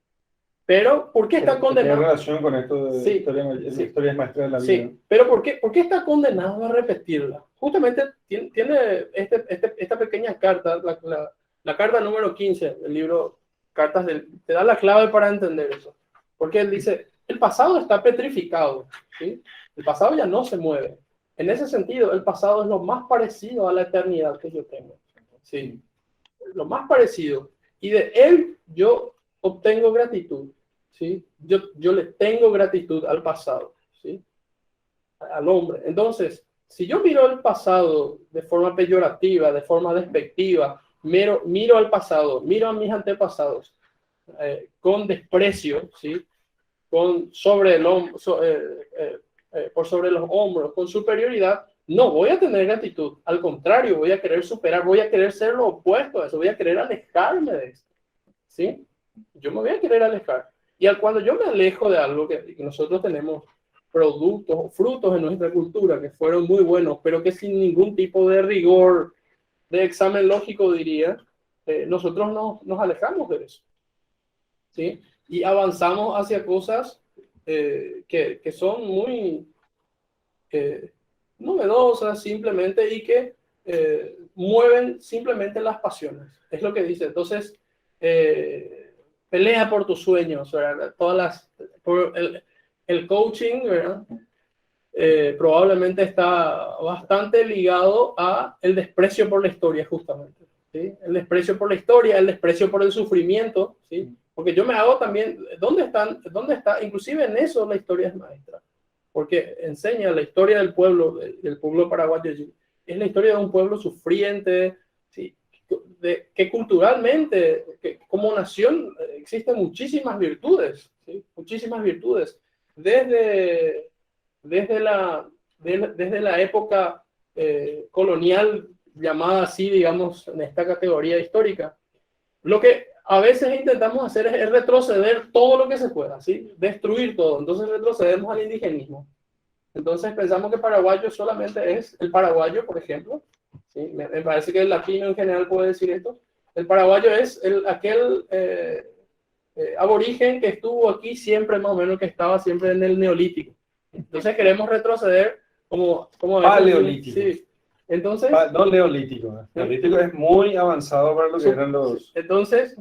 Pero, ¿por qué está Tiene condenado? relación con esto de Sí, la historia es maestra de la vida. Sí, pero ¿por qué está condenado a repetirla? Justamente tiene esta pequeña carta, la carta número 15 del libro Cartas te da la clave para entender eso. Porque él dice, el pasado está petrificado, ¿sí? El pasado ya no se mueve. En ese sentido, el pasado es lo más parecido a la eternidad que yo tengo, ¿sí? Lo más parecido. Y de él yo obtengo gratitud, ¿sí? Yo le tengo gratitud al pasado, ¿sí? Al hombre. Entonces, si yo miro el pasado de forma peyorativa, de forma despectiva, miro al pasado, miro a mis antepasados con desprecio, ¿sí? Por sobre los hombros, con superioridad, no voy a tener gratitud. Al contrario, voy a querer superar, voy a querer ser lo opuesto a eso, voy a querer alejarme de esto, ¿sí? Yo me voy a querer alejar. Y cuando yo me alejo de algo que nosotros tenemos productos o frutos en nuestra cultura que fueron muy buenos, pero que sin ningún tipo de rigor, de examen lógico, diría, nosotros nos alejamos de eso, ¿sí? Y avanzamos hacia cosas que son muy novedosas simplemente y que mueven simplemente las pasiones. Es lo que dice. Entonces, pelea por tus sueños, ¿verdad? Por el coaching, ¿verdad? Probablemente está bastante ligado a el desprecio por la historia, justamente, ¿sí? El desprecio por la historia, el desprecio por el sufrimiento, ¿sí? Porque yo me hago también, ¿dónde está? Inclusive en eso la historia es maestra, porque enseña la historia del pueblo paraguayo, es la historia de un pueblo sufriente, ¿sí? Que culturalmente, que como nación, existen muchísimas virtudes, ¿sí? Muchísimas virtudes, desde la época colonial, llamada así, digamos, en esta categoría histórica. Lo que a veces intentamos hacer es retroceder todo lo que se pueda, ¿sí? Destruir todo. Entonces retrocedemos al indigenismo. Entonces pensamos que paraguayo solamente es el paraguayo, por ejemplo. ¿Sí? Me parece que el latino en general puede decir esto. El paraguayo es aquel aborigen que estuvo aquí siempre, más o menos, que estaba siempre en el neolítico. Entonces queremos retroceder como Paleolítico. Sí. Entonces, no neolítico. Neolítico es muy avanzado para lo que eran los... Entonces,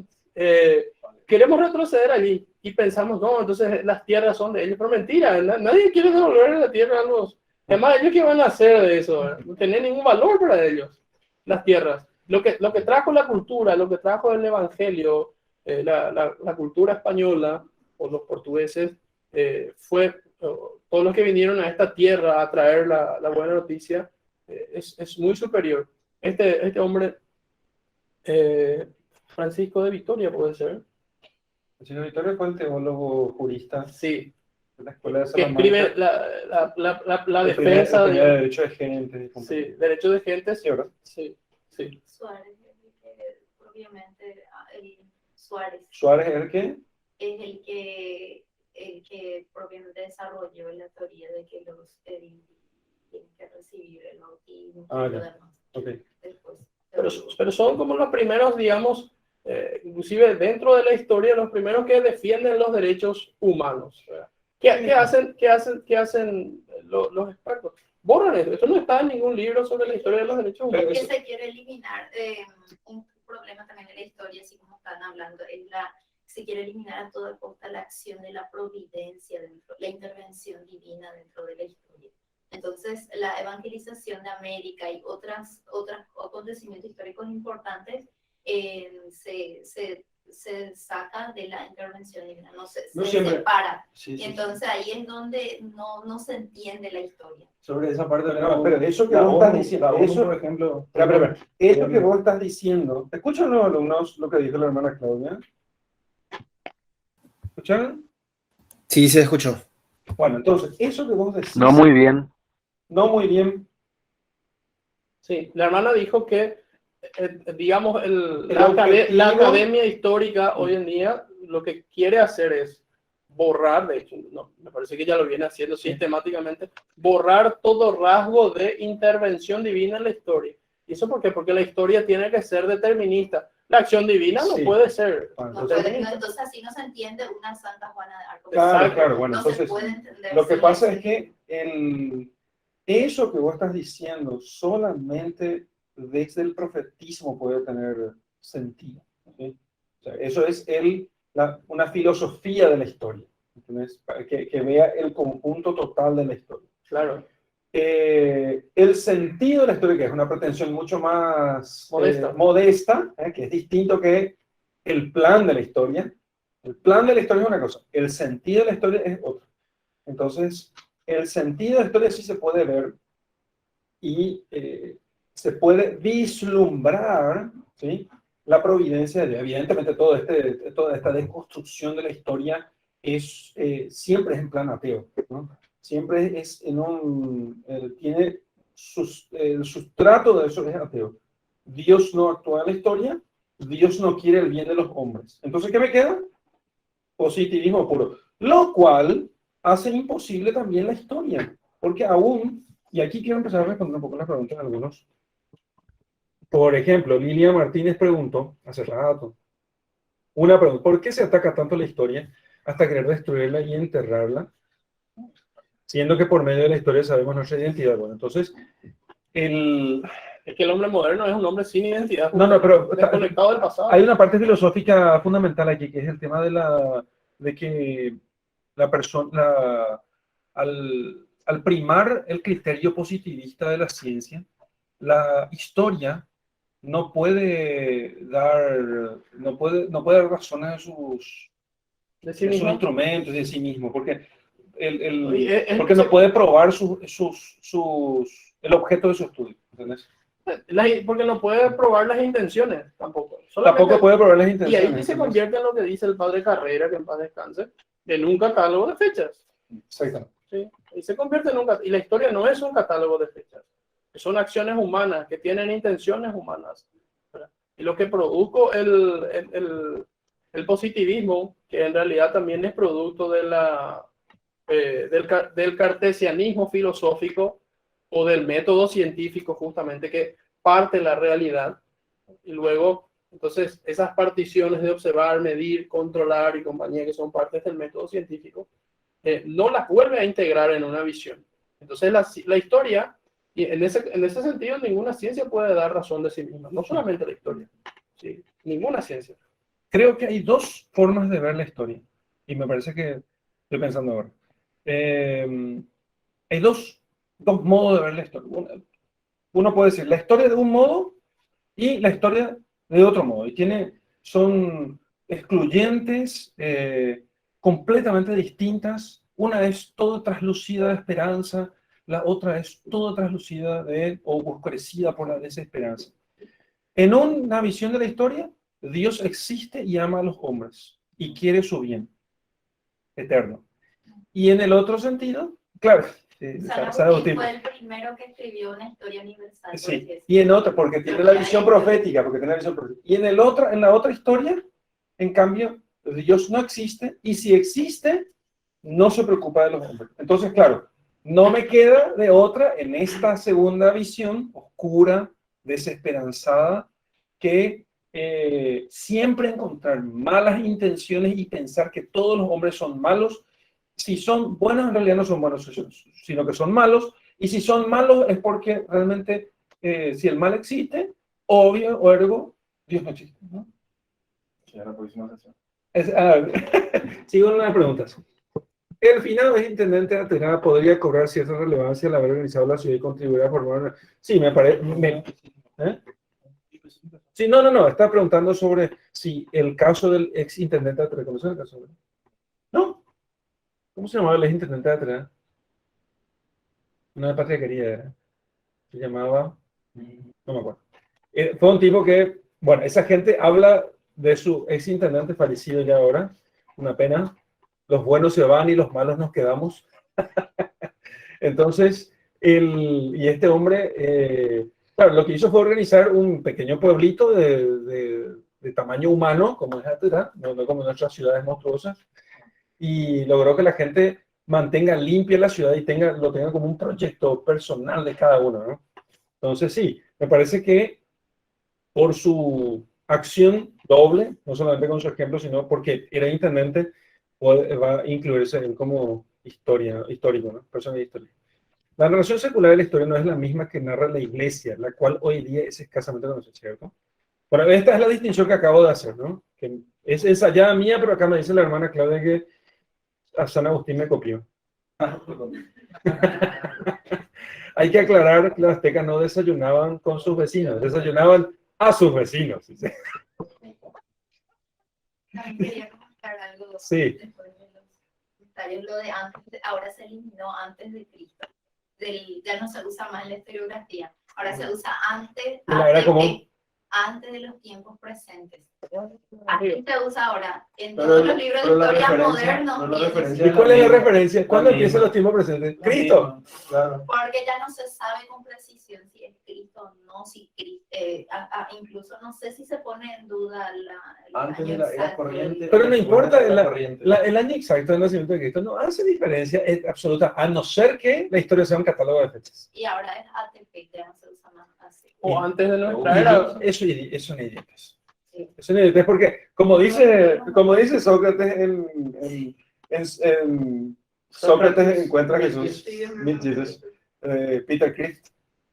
queremos retroceder allí y pensamos, no, entonces las tierras son de ellos, pero mentira, nadie quiere devolver la tierra a los... Además, ellos qué van a hacer de eso, no tienen ningún valor para ellos, las tierras. Lo que trajo la cultura, lo que trajo el evangelio, la cultura española o los portugueses, fue todos los que vinieron a esta tierra a traer la buena noticia, es muy superior. Este hombre, Francisco de Vitoria, puede ser. Francisco de Vitoria fue el teólogo jurista Sí. de la Escuela de Que Salamanca. escribe la defensa de derecho de gente. Sí, derecho de gente. Sí, ¿verdad? Sí, sí. Suárez, propiamente, Suárez. ¿Suárez es el qué? Es el que propiamente desarrolló la teoría de que los tienen que recibir el bautismo y lo demás. Okay. Después, Pero son como los primeros, digamos, inclusive dentro de la historia, los primeros que defienden los derechos humanos. ¿Qué hacen los expertos? Borran eso. Esto no está en ningún libro sobre la historia de los derechos humanos. que se quiere eliminar un problema también de la historia, así como están hablando, se quiere eliminar a toda costa la acción de la providencia, la intervención divina dentro de la historia. Entonces, la evangelización de América y otros acontecimientos históricos importantes se se saca de la intervención divina, No se siempre. separa. Sí, Y sí, entonces ahí es donde no se entiende la historia. sobre esa parte de No, pero eso que la vos ONU, estás diciendo, la ONU, eso, por ejemplo. espera. Esto que vos estás diciendo, ¿escuchan los alumnos lo que dijo la hermana Claudia? ¿Escucharon? Sí, se escuchó. Bueno, entonces, eso que vos decís, No muy bien. no muy bien, Sí, la hermana dijo que, digamos, El la objetivo- academia histórica hoy en día lo que quiere hacer es borrar, de hecho, no, me parece que ya lo viene haciendo sistemáticamente, borrar todo rasgo de intervención divina en la historia. ¿Y eso por qué? Porque la historia tiene que ser determinista. La acción divina Sí. no puede ser Bueno, No entonces, puede, entonces así no se entiende una Santa Juana de Arco. claro, claro, bueno, No se entonces, puede entender. lo que sin pasa eso. es que eso que vos estás diciendo solamente desde el profetismo puede tener sentido. ¿Sí? O sea, eso es una filosofía de la historia, ¿entendés? Para que vea el conjunto total de la historia. Claro. El sentido de la historia, que es una pretensión mucho más Modesta. que es distinto que el plan de la historia. El plan de la historia es una cosa, el sentido de la historia es otra. Entonces, el sentido de la historia sí se puede ver y se puede vislumbrar, ¿sí? La providencia de, evidentemente, toda esta desconstrucción de la historia siempre es en plan ateo, ¿no? Siempre es tiene el sustrato de eso es ateo. Dios no actúa en la historia, Dios no quiere el bien de los hombres. Entonces, ¿qué me queda? Positivismo puro. Lo cual hace imposible también la historia, porque aún, y aquí quiero empezar a responder un poco las preguntas de algunos. Por ejemplo, Lilia Martínez preguntó hace rato una pregunta: ¿por qué se ataca tanto la historia hasta querer destruirla y enterrarla, siendo que por medio de la historia sabemos nuestra identidad? Bueno, entonces, Es que el hombre moderno es un hombre sin identidad. No, pero desconectado del pasado. hay una parte filosófica fundamental aquí, que es el tema de que la persona, al primar el criterio positivista de la ciencia, la historia no puede dar razones de sí de sus mismo. instrumentos y de sí mismo, porque, Porque no puede probar el objeto de su estudio, ¿entendés? Porque no puede probar las intenciones tampoco. Tampoco puede probar las Y intenciones. ahí se convierte en lo que dice el padre Carrera, que en paz descanse, en un catálogo de fechas. Exactamente. ¿Sí? Y se convierte en y la historia no es un catálogo de fechas, son acciones humanas que tienen intenciones humanas, ¿verdad? Y lo que produjo el positivismo, que en realidad también es producto de del cartesianismo filosófico o del método científico, justamente, que parte la realidad y luego, entonces, esas particiones de observar, medir, controlar y compañía, que son partes del método científico, no las vuelve a integrar en una visión. Entonces, la historia, y en ese sentido, ninguna ciencia puede dar razón de sí misma, no solamente la historia, ¿sí? Ninguna ciencia. Creo que hay dos formas de ver la historia, y me parece que estoy pensando ahora. Hay dos modos de ver la historia. Uno puede decir la historia de un modo y la historia de otro modo, y son excluyentes, completamente distintas. Una es todo traslucida de esperanza, la otra es todo traslucida o oscurecida por la desesperanza. En una visión de la historia, Dios existe y ama a los hombres y quiere su bien eterno. Y en el otro sentido, claro, San Agustín fue el primero que escribió una historia universal. Sí, y en otra, porque tiene la visión profética, y en la otra historia, en cambio, Dios no existe, y si existe, no se preocupa de los hombres. Entonces, claro, no me queda de otra en esta segunda visión oscura, desesperanzada, que siempre encontrar malas intenciones y pensar que todos los hombres son malos. Si son buenos, en realidad no son buenos, sino que son malos. Y si son malos es porque realmente, si el mal existe, obvio, o ergo, Dios no existe, ¿no? La próxima sesión. Sigo en las preguntas. El finado es intendente de Atenas, podría cobrar cierta relevancia al haber organizado la ciudad y contribuir a formar una... Sí, me parece... Sí, no. Estaba preguntando sobre si el caso del ex intendente de Atre. ¿Conoces el caso? No. ¿Cómo se llamaba el ex intendente de Atre? Una de Patria Querida era. Se llamaba. No me acuerdo. Fue un tipo que, bueno, esa gente habla de su ex intendente fallecido ya ahora. Una pena. Los buenos se van y los malos nos quedamos. Entonces, y este hombre, claro, lo que hizo fue organizar un pequeño pueblito de tamaño humano, como es Atera, no como nuestras ciudades monstruosas, y logró que la gente mantenga limpia la ciudad y lo tenga como un proyecto personal de cada uno, ¿no? Entonces, sí, me parece que por su acción doble, no solamente con su ejemplo, sino porque era intendente, va a incluirse en como histórico, ¿no? Persona histórica. La narración secular de la historia no es la misma que narra la iglesia, la cual hoy día es escasamente conocida, ¿cierto? Bueno, esta es la distinción que acabo de hacer, ¿no? Que es ensayada mía, pero acá me dice la hermana Claudia que a San Agustín me copió. Hay que aclarar que los aztecas no desayunaban con sus vecinos, desayunaban a sus vecinos. ¿Sí? También quería comentar algo Sí. después de los comentarios, lo de antes, ahora se eliminó antes de Cristo. Ya no se usa más la historiografía, ahora se usa antes, antes de los tiempos presentes. Así se usa ahora en todos los libros de historia modernos. ¿Y cuál es la referencia? ¿Cuándo empiezan los tiempos presentes? ¡Cristo! Claro. Porque ya no se sabe con precisión si es Cristo o no, incluso no sé si se pone en duda Antes año de la era exacto. corriente. Pero no importa, la corriente. el año exacto del nacimiento de Cristo no hace diferencia absoluta, a no ser que la historia sea un catálogo de fechas. Y ahora es ATP, ya no se usa más así. O antes de nuestra era. Eso son idiotas. Son idiotas porque, como dice Sócrates en Sócrates encuentra a Jesús, Meet Jesus, Peter Crift.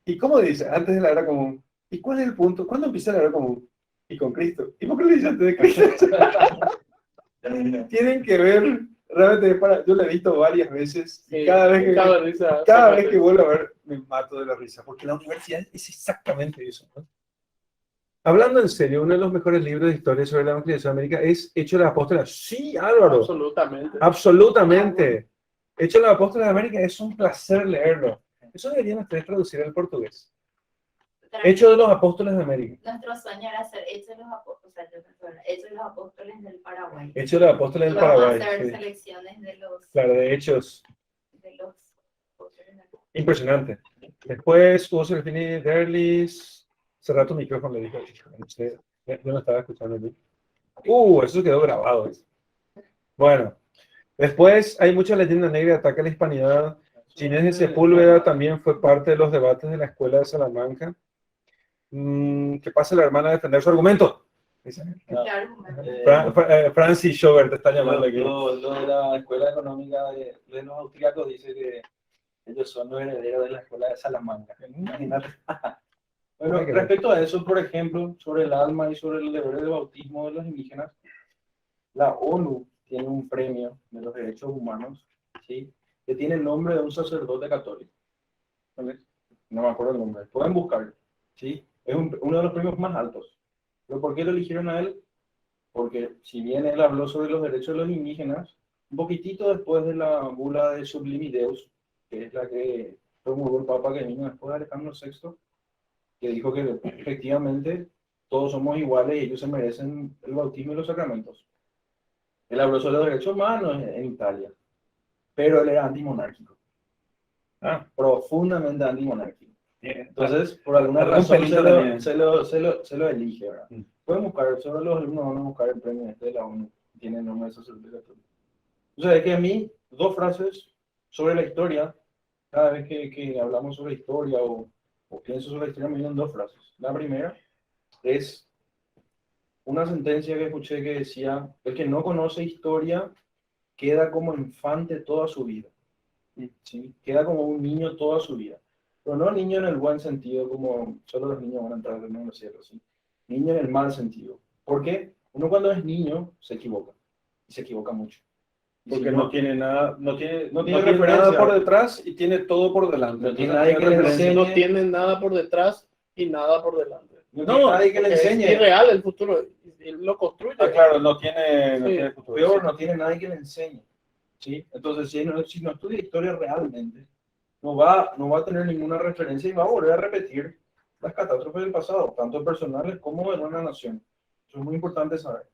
¿Y cómo dice? Antes de la era común. ¿Y cuál es el punto? ¿Cuándo empieza la era común? Y con Cristo. ¿Y por qué le dice antes de Cristo? Tienen que ver, realmente, yo la he visto varias veces y cada vez que vuelvo a ver me mato de la risa, porque la universidad es exactamente eso, ¿no? Hablando en serio, uno de los mejores libros de historia sobre la evangelización de América es Hechos de los Apóstoles. Sí, Álvaro. Absolutamente. Hechos de los Apóstoles de América es un placer leerlo. Eso deberían ustedes traducir al portugués. Hechos de los Apóstoles de América. Nuestro sueño era hacer Hechos de los Apóstoles, Hechos de los Apóstoles del Paraguay. Hechos de los Apóstoles del Paraguay. Vamos a hacer Sí. selecciones de los... Claro, de Hechos. De los apóstoles. Impresionante. Después hubo Serafini Derlis. Cerra tu micrófono, le dije. Yo no estaba escuchando aquí. Eso quedó grabado. Bueno, después hay mucha leyenda negra de ataque a la hispanidad. Ginés de Sepúlveda también fue parte de los debates de la escuela de Salamanca. ¿Qué pasa la hermana a defender su argumento? Claro, Francis Schubert te está llamando aquí. Lo de la escuela económica de los austríacos dice que ellos son los herederos de la escuela de Salamanca. Imagínate. Bueno, respecto a eso, por ejemplo, sobre el alma y sobre el deber de bautismo de los indígenas, la ONU tiene un premio de los derechos humanos, ¿sí? Que tiene el nombre de un sacerdote católico. ¿Vale? No me acuerdo el nombre. Pueden buscarlo, ¿sí? Es uno de los premios más altos. ¿Pero por qué lo eligieron a él? Porque si bien él habló sobre los derechos de los indígenas, un poquitito después de la bula de Sublimi Deus, que es la que promulgó el Papa que vino después de Alejandro VI, que dijo que efectivamente todos somos iguales y ellos se merecen el bautismo y los sacramentos. Él habló sobre los derechos humanos en Italia, pero él era antimonárquico. Profundamente antimonárquico. Entonces, por alguna razón se lo elige, ¿verdad? Pueden buscar, solo los alumnos van a buscar el premio de la ONU, tiene el nombre de sacerdote católico. O sea, es que a mí, dos frases sobre la historia, cada vez que hablamos sobre historia o pienso sobre la historia, me vienen dos frases. La primera es una sentencia que escuché que decía: el que no conoce historia queda como infante toda su vida. ¿Sí? Queda como un niño toda su vida. Pero no niño en el buen sentido, como solo los niños van a entrar al reino de los cielos, ¿sí? Niño en el mal sentido. ¿Por qué? Uno cuando es niño se equivoca. Y se equivoca mucho. Porque no tiene nada, no tiene referencia. nada por detrás y tiene todo por delante. No tiene nadie que le enseñe. No tiene nada por detrás y nada por delante. No tiene nadie que le Es enseñe. irreal el futuro, y lo construye. Ah, claro, no tiene, no Sí. tiene futuro. Peor, no tiene nadie que le enseñe. ¿Sí? Entonces, si no estudia historia realmente, no va a tener ninguna referencia y va a volver a repetir las catástrofes del pasado, tanto personales como en una nación. Eso es muy importante saber.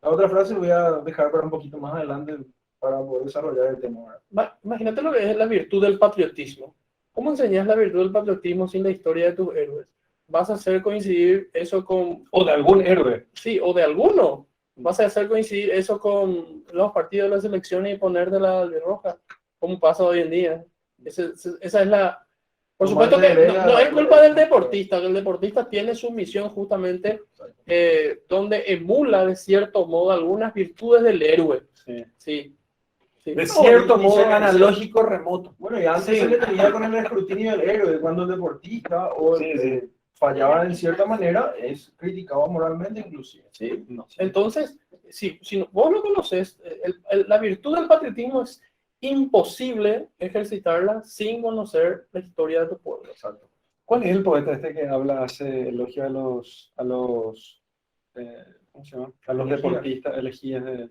La otra frase voy a dejar para un poquito más adelante para poder desarrollar el tema. ¿Verdad? Imagínate lo que es la virtud del patriotismo. ¿Cómo enseñas la virtud del patriotismo sin la historia de tus héroes? Vas a hacer coincidir eso con... O de algún héroe. Sí, o de alguno. Vas a hacer coincidir eso con los partidos de las elecciones y poner de la roja, como pasa hoy en día. Esa es la... Por supuesto que no es culpa del deportista, que el deportista tiene su misión justamente donde emula de cierto modo algunas virtudes del héroe. Sí. Sí. Sí. De cierto y modo se- analógico remoto. Bueno, y antes Sí. se le tenía con el escrutinio del héroe, cuando el deportista o Sí, sí. fallaba en cierta manera, es criticado moralmente inclusive. Sí, no. Entonces, si vos lo conoces, la virtud del patriotismo es imposible ejercitarla sin conocer la historia de tu pueblo. Exacto. ¿Cuál es el poeta este que habla, hace elogio a los ¿cómo se llama? A los Elegías. deportistas, elegías de...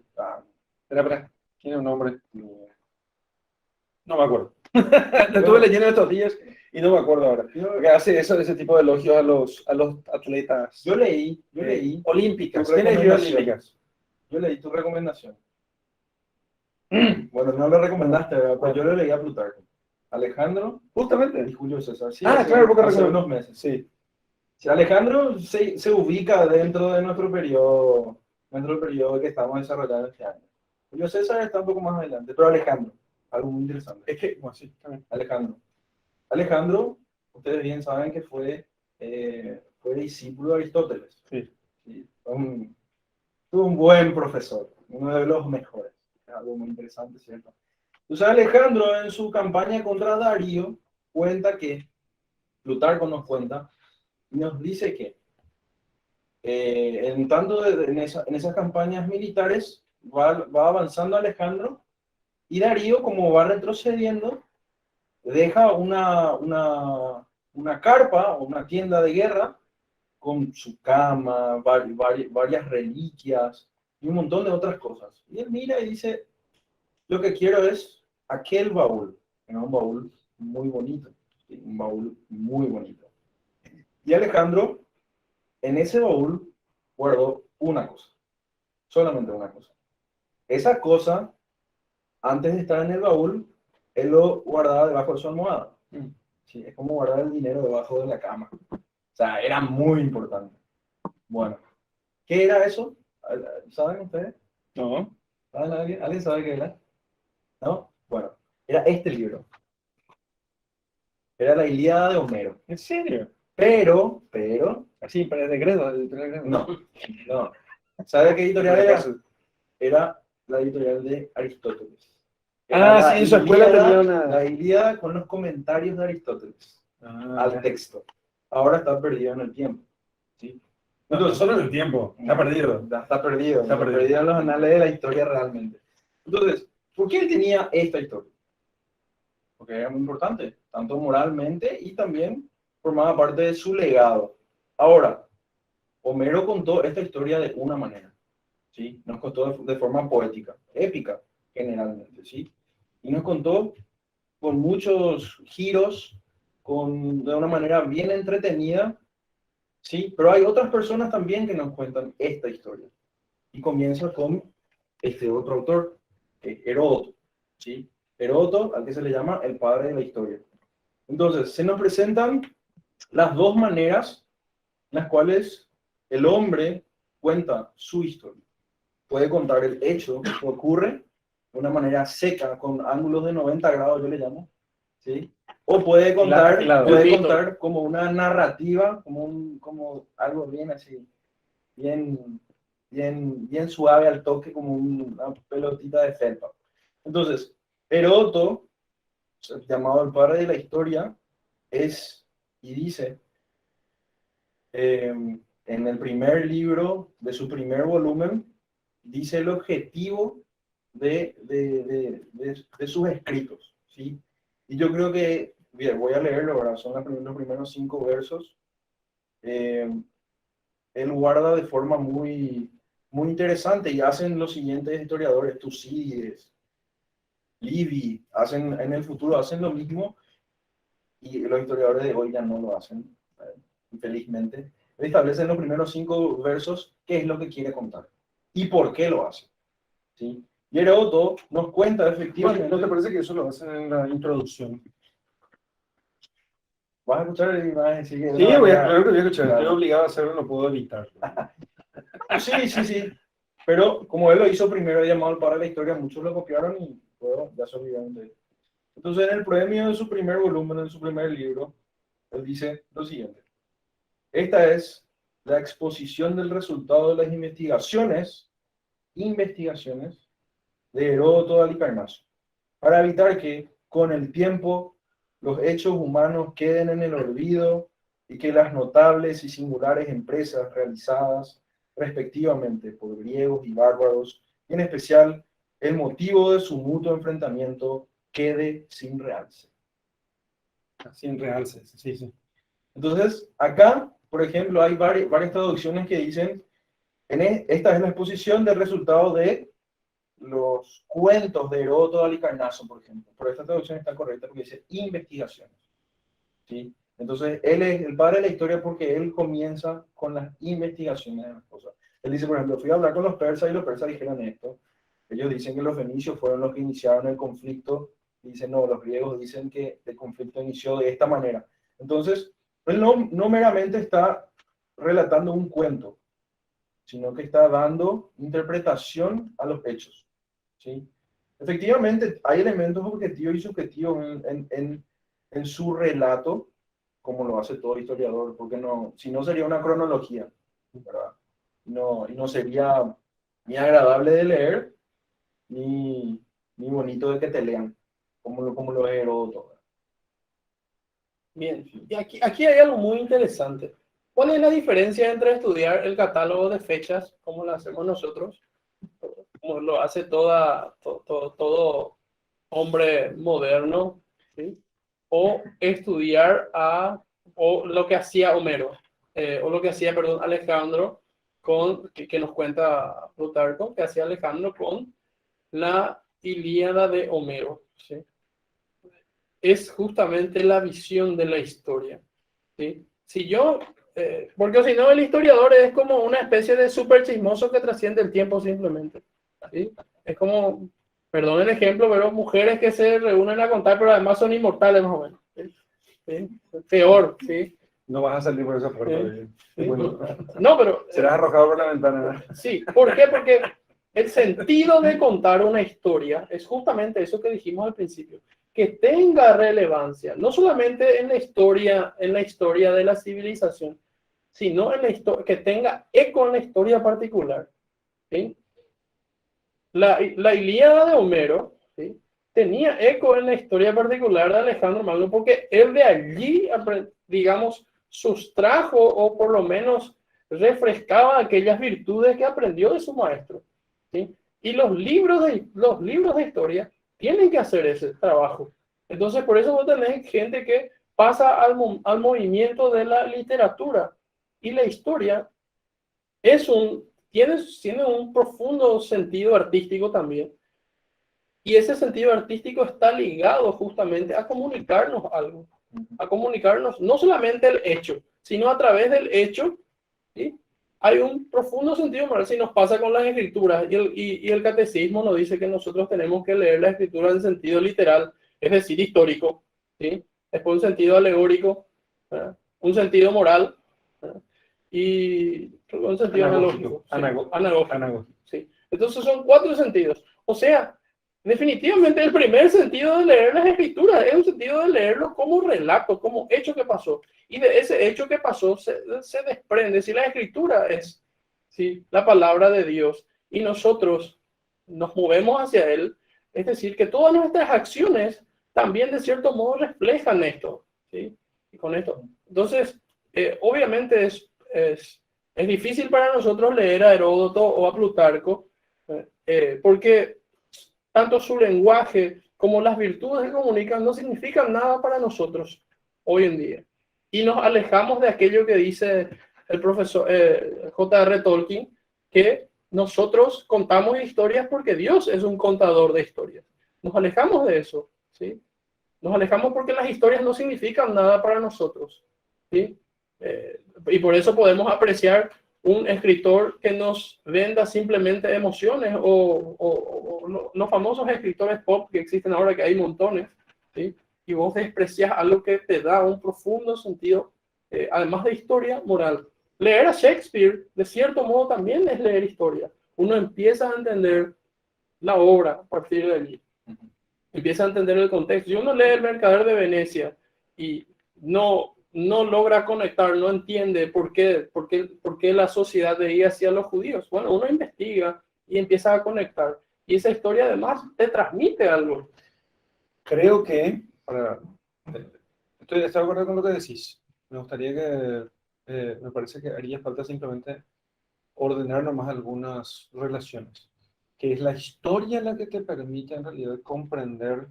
Espera, tiene un nombre. No me acuerdo. Lo estuve leyendo estos días y no me acuerdo ahora. Que hace ese tipo de elogios a los atletas Yo leí olímpicas. tu ¿Quiénes vio recomendación. olímpicas? Yo leí tu recomendación. Bueno, no lo recomendaste, ¿verdad? Pues yo le leí a Plutarco. Alejandro y Justamente. Julio César. Sí, Ah, hace- claro, porque hace recomendó. unos meses. Sí. Sí, Alejandro se ubica dentro de nuestro periodo que estamos desarrollando este año. Julio César está un poco más adelante, pero Alejandro, algo muy interesante. Es que, bueno, sí, también. Alejandro, ustedes bien saben que fue discípulo de Aristóteles. Sí. Sí, fue un buen profesor, uno de los mejores. Es algo muy interesante, ¿cierto? Entonces Alejandro en su campaña contra Darío cuenta que, Plutarco nos cuenta, nos dice que en tanto en esas campañas militares va avanzando Alejandro y Darío, como va retrocediendo, deja una carpa o una tienda de guerra con su cama, varias reliquias y un montón de otras cosas. Y él mira y dice, lo que quiero es aquel baúl. Era un baúl muy bonito, ¿sí? Un baúl muy bonito. Y Alejandro, en ese baúl, guardó una cosa, solamente una cosa. Esa cosa, antes de estar en el baúl, él lo guardaba debajo de su almohada. Sí, es como guardar el dinero debajo de la cama. O sea, era muy importante. Bueno, ¿qué era eso? ¿Saben ustedes? No. ¿Saben alguien? ¿Alguien sabe qué era? ¿No? Bueno, era este libro. Era la Ilíada de Homero. ¿En serio? Pero, Así, para el decreto. no. ¿Sabe qué editorial era? Era la editorial de Aristóteles. Era Ah, sí, en su escuela tenía una... La Ilíada con los comentarios de Aristóteles al texto. Ahora está perdido en el tiempo. ¿Sí? No, solo en el tiempo. Está perdido. Está perdido. Está Está perdido. perdido en los anales de la historia realmente. Entonces, ¿por qué él tenía esta historia? Porque era muy importante, tanto moralmente y también formaba parte de su legado. Ahora, Homero contó esta historia de una manera, ¿sí? Nos contó de forma poética, épica, generalmente, ¿sí? Y nos contó con muchos giros, de una manera bien entretenida, ¿sí? Pero hay otras personas también que nos cuentan esta historia. Y comienza con este otro autor, Heródoto, ¿sí? Heródoto, al que se le llama el padre de la historia. Entonces, se nos presentan las dos maneras en las cuales el hombre cuenta su historia. Puede contar el hecho que ocurre de una manera seca, con ángulos de 90 grados, yo le llamo, ¿sí? O puede contar, como una narrativa, como algo bien así, bien suave al toque, como una pelotita de felpa. Entonces, Heródoto, llamado el padre de la historia, dice, en el primer libro de su primer volumen, dice el objetivo de sus escritos, ¿sí? Y yo creo que, bien, voy a leerlo ahora, son los primeros 5 versos. él guarda de forma muy, muy interesante y hacen los siguientes historiadores, Tucídides, Livy, hacen, en el futuro hacen lo mismo y los historiadores de hoy ya no lo hacen, infelizmente. Establecen los primeros 5 versos qué es lo que quiere contar y por qué lo hace. ¿Sí? Y Heródoto nos cuenta efectivamente... ¿No te parece que eso lo hacen en la introducción? ¿Vas a escuchar y vas a decir que... Sí, no, claro que voy a escuchar. claro. Estoy obligado a hacerlo, no puedo evitarlo. Sí. Pero como él lo hizo primero, llamado el padre de la historia, muchos lo copiaron y bueno, ya se olvidaron de él. Entonces, en el premio de su primer volumen, en su primer libro, él dice lo siguiente. Esta es la exposición del resultado de las investigaciones de Heródoto de Halicarnaso, para evitar que, con el tiempo, los hechos humanos queden en el olvido y que las notables y singulares empresas realizadas respectivamente por griegos y bárbaros, y en especial el motivo de su mutuo enfrentamiento, quede sin realce. Sin realce, sí. Entonces, acá, por ejemplo, hay varias traducciones que dicen, esta es la exposición del resultado de los cuentos de Heródoto de Halicarnaso, por ejemplo. Pero esta traducción está correcta porque dice investigaciones. ¿Sí? Entonces, él es el padre de la historia porque él comienza con las investigaciones de las cosas. Él dice, por ejemplo, fui a hablar con los persas y los persas dijeron esto. Ellos dicen que los fenicios fueron los que iniciaron el conflicto. Y dicen, no, los griegos dicen que el conflicto inició de esta manera. Entonces, él no meramente está relatando un cuento, sino que está dando interpretación a los hechos. ¿Sí? Efectivamente, hay elementos objetivos y subjetivos en su relato, como lo hace todo historiador, porque no, si no sería una cronología, ¿verdad? Y no sería ni agradable de leer, ni bonito de que te lean, como lo es Heródoto. Bien, y aquí hay algo muy interesante. ¿Cuál es la diferencia entre estudiar el catálogo de fechas, como lo hacemos nosotros, como lo hace todo hombre moderno, ¿sí? O estudiar o lo que hacía Homero, o lo que hacía, perdón, Alejandro, que nos cuenta Plutarco, que hacía Alejandro con la Ilíada de Homero, ¿sí? Es justamente la visión de la historia, ¿sí? Si yo, porque si no el historiador es como una especie de súper chismoso que trasciende el tiempo simplemente, ¿sí? Es como, perdón el ejemplo, pero mujeres que se reúnen a contar, pero además son inmortales más o menos, ¿sí? ¿Sí? Peor, ¿sí? No vas a salir por esa puerta. ¿Sí? Bueno, No, pero... serás arrojado por la ventana. Sí, ¿por qué? Porque el sentido de contar una historia es justamente eso que dijimos al principio, que tenga relevancia, no solamente en la historia de la civilización, sino en la historia, que tenga eco en la historia particular. ¿Sí? La Ilíada de Homero, ¿sí?, tenía eco en la historia particular de Alejandro Magno, porque él de allí, digamos, sustrajo o por lo menos refrescaba aquellas virtudes que aprendió de su maestro. ¿Sí? Y los libros de historia tienen que hacer ese trabajo. Entonces, por eso vos tenés gente que pasa al movimiento de la literatura. Y la historia tiene un profundo sentido artístico también. Y ese sentido artístico está ligado justamente a comunicarnos algo. A comunicarnos no solamente el hecho, sino a través del hecho, ¿sí?, hay un profundo sentido moral. Si nos pasa con las escrituras, y el catecismo nos dice que nosotros tenemos que leer la escritura en sentido literal, es decir, histórico, ¿sí? Después un sentido alegórico, ¿verdad?, un sentido moral, ¿verdad?, y un sentido analógico. Analógico. ¿Sí? Entonces son 4 sentidos. O sea, definitivamente el primer sentido de leer las escrituras es un sentido de leerlo como relato, como hecho que pasó. Y de ese hecho que pasó se desprende si la escritura es, ¿sí?, la palabra de Dios y nosotros nos movemos hacia él. Es decir, que todas nuestras acciones también de cierto modo reflejan esto, ¿sí? Y con esto. Entonces, obviamente es difícil para nosotros leer a Heródoto o a Plutarco, porque tanto su lenguaje como las virtudes que comunican no significan nada para nosotros hoy en día. Y nos alejamos de aquello que dice el profesor J.R. Tolkien, que nosotros contamos historias porque Dios es un contador de historias. Nos alejamos de eso, ¿sí? Nos alejamos porque las historias no significan nada para nosotros, ¿sí? Y por eso podemos apreciar un escritor que nos venda simplemente emociones o los famosos escritores pop que existen ahora, que hay montones, ¿sí? Y vos desprecias algo que te da un profundo sentido, además de historia moral. Leer a Shakespeare, de cierto modo, también es leer historia. Uno empieza a entender la obra a partir de allí. Empieza a entender el contexto. Si uno lee El Mercader de Venecia y no logra conectar, no entiende por qué la sociedad veía así a los judíos. Bueno, uno investiga y empieza a conectar. Y esa historia además te transmite algo. Creo que, estoy de acuerdo con lo que decís. Me gustaría me parece que haría falta simplemente ordenar nomás algunas relaciones. Que es la historia la que te permite en realidad comprender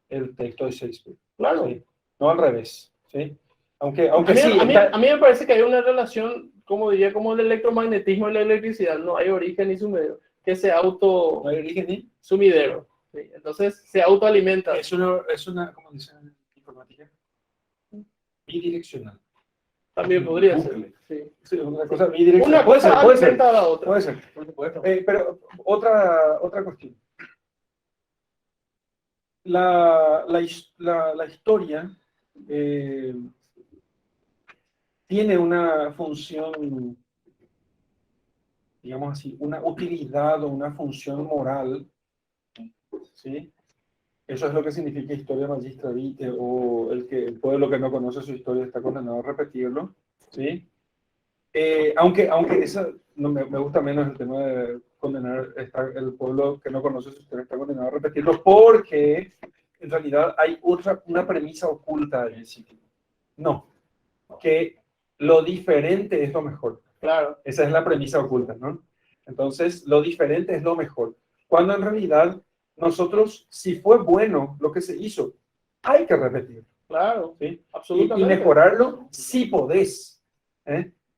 el texto de Shakespeare. Claro. ¿Sí? No al revés. ¿Sí? Aunque A sí. mí me parece que hay una relación, como diría, como el electromagnetismo y la electricidad. No hay origen ni sumidero. Que se auto... ¿No hay origen ni? Sumidero. ¿Sí? Entonces se autoalimenta. Es una, como dicen en informática, bidireccional. También podría Bucle. ser. Sí. Sí, una cosa bidireccional. Una cosa alimenta a la otra. Puede ser. Por supuesto. Pero otra cuestión. La historia tiene una función, digamos así, una utilidad o una función moral, ¿sí? Eso es lo que significa historia magistra vitae, o el pueblo que no conoce su historia está condenado a repetirlo, ¿sí? Aunque eso no, me gusta menos el tema de condenar, el pueblo que no conoce su historia está condenado a repetirlo, porque en realidad hay una premisa oculta en el sitio. No, que lo diferente es lo mejor. Claro. Esa es la premisa oculta, ¿no? Entonces, lo diferente es lo mejor. Cuando en realidad nosotros, si fue bueno lo que se hizo, hay que repetirlo. Claro, ¿Sí? absolutamente. Y mejorarlo si podés.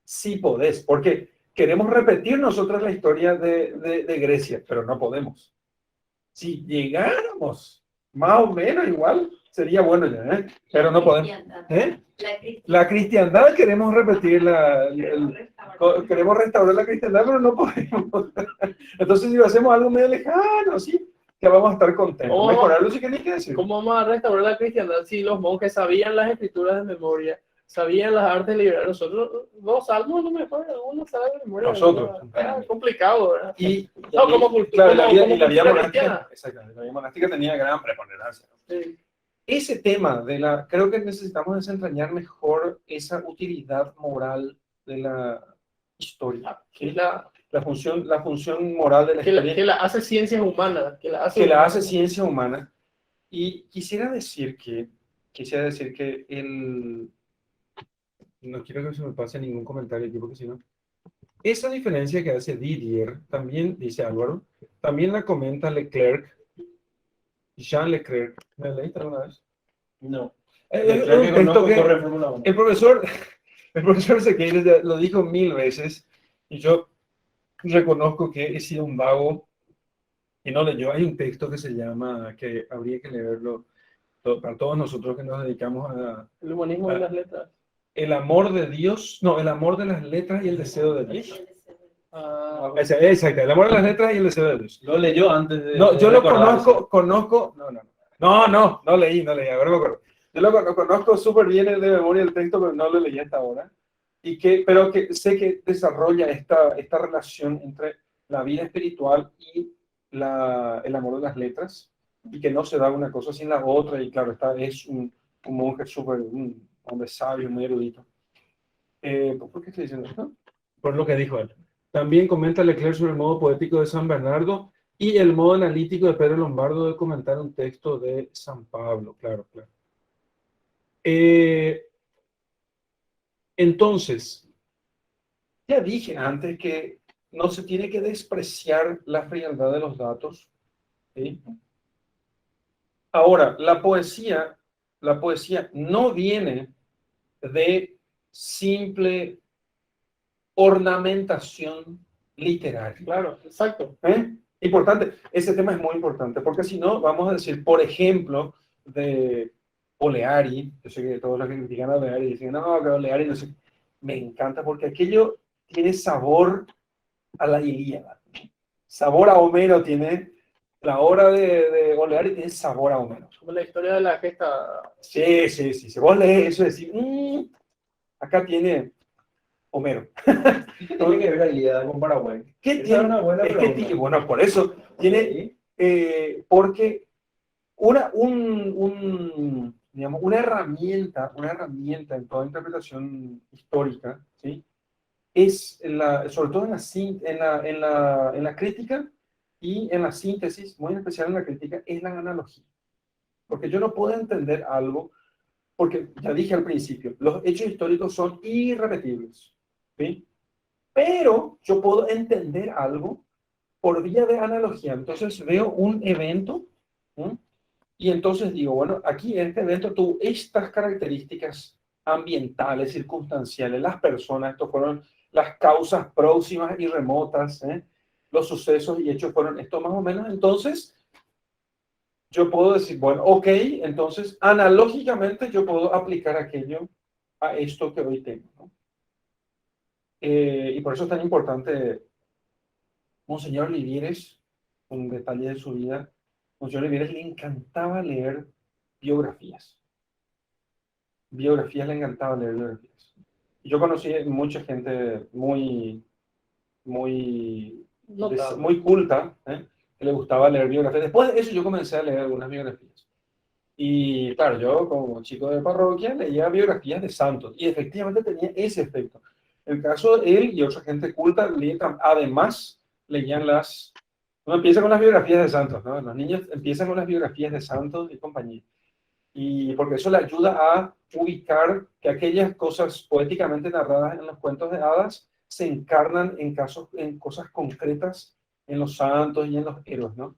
Si podés, porque queremos repetir nosotros la historia de Grecia, pero no podemos. Si llegáramos más o menos igual, sería bueno ya, pero no podemos. La cristiandad queremos repetir, queremos restaurar la cristiandad, pero no podemos. Entonces, si hacemos algo medio lejano, sí, que vamos a estar contentos. Mejorarlo, si queréis que decir. ¿Cómo vamos a restaurar la cristiandad si los monjes sabían las escrituras de memoria, sabían las artes liberales? Nosotros, dos salmos, a lo mejor, uno sabe de memoria. Nosotros. Era complicado, ¿verdad? No, como cultura, claro, la vida monástica, cristiana. exactamente, la vida monástica tenía gran preponderancia. Sí. Ese tema creo que necesitamos desentrañar mejor esa utilidad moral de la historia. ¿Sí? La función moral de la historia. Que la hace ciencias humanas. Que la hace ciencia humana. Y quisiera decir que no quiero que se me pase ningún comentario aquí, porque si no. Esa diferencia que hace Didier, también, dice Álvaro, también la comenta Leclerc, Jean Leclerc. ¿Me leíste alguna vez? No. El profesor Sequeiros lo dijo 1000 veces, y yo reconozco que he sido un vago y no leyó. Hay un texto que se llama, que habría que leerlo para todos nosotros que nos dedicamos el humanismo de las letras. El amor de Dios, no, el amor de las letras y el deseo de Dios. Exacto, el amor de las letras y el deseo de Dios. Lo leyó antes de... No, yo lo conozco, no leí, ahora me acuerdo. Yo lo conozco súper bien de memoria el texto, pero no lo leí hasta ahora. Pero que sé que desarrolla esta relación entre la vida espiritual y el amor de las letras, y que no se da una cosa sin la otra, y claro, es un monje súper, un hombre sabio, muy erudito. ¿Por qué estoy diciendo esto? Por lo que dijo él. También comenta Leclerc sobre el modo poético de San Bernardo y el modo analítico de Pedro Lombardo de comentar un texto de San Pablo, claro. Entonces, ya dije antes que no se tiene que despreciar la frialdad de los datos, ¿sí? Ahora, la poesía no viene de simple ornamentación literaria. Claro, exacto. Importante, ese tema es muy importante, porque si no, vamos a decir, por ejemplo, de Oleari, yo sé que todos los que critican a Oleari dicen, no, que Oleari no sé, me encanta porque aquello tiene sabor a la Ilíada, sabor a Homero tiene, la obra de Oleari tiene sabor a Homero. Como la historia de la gesta. Sí, sí, sí, si vos lees eso, decís, acá tiene Homero. ¿Y qué tiene que ver la Ilíada con Paraguay? ¿Qué Esa tiene? es una buena Es que pregunta. bueno, por eso tiene, Sí. porque digamos, una herramienta en toda interpretación histórica, ¿sí? Es sobre todo en la crítica y en la síntesis, muy en especial en la crítica, es la analogía. Porque yo no puedo entender algo, porque ya dije al principio, los hechos históricos son irrepetibles, ¿sí? Pero yo puedo entender algo por vía de analogía. Entonces veo un evento, ¿sí? Y entonces digo, bueno, aquí en este evento tuvo estas características ambientales, circunstanciales, las personas, estos fueron las causas próximas y remotas, ¿eh? Los sucesos y hechos fueron esto más o menos. Entonces, yo puedo decir, bueno, ok, entonces analógicamente yo puedo aplicar aquello a esto que hoy tengo, ¿no? Y por eso es tan importante Monseñor Livieres, un detalle de su vida. Monseñor Livieres le encantaba leer biografías. Le encantaba leer biografías. Y yo conocí mucha gente Notable. muy culta, ¿eh? Que le gustaba leer biografías. Después de eso yo comencé a leer algunas biografías. Y claro, yo como chico de parroquia leía biografías de santos y efectivamente tenía ese efecto. En el caso de él y otra gente culta, además leían uno empieza con las biografías de santos, ¿no? Los niños empiezan con las biografías de santos y compañía. Y porque eso le ayuda a ubicar que aquellas cosas poéticamente narradas en los cuentos de hadas se encarnan en cosas concretas en los santos y en los héroes, ¿no?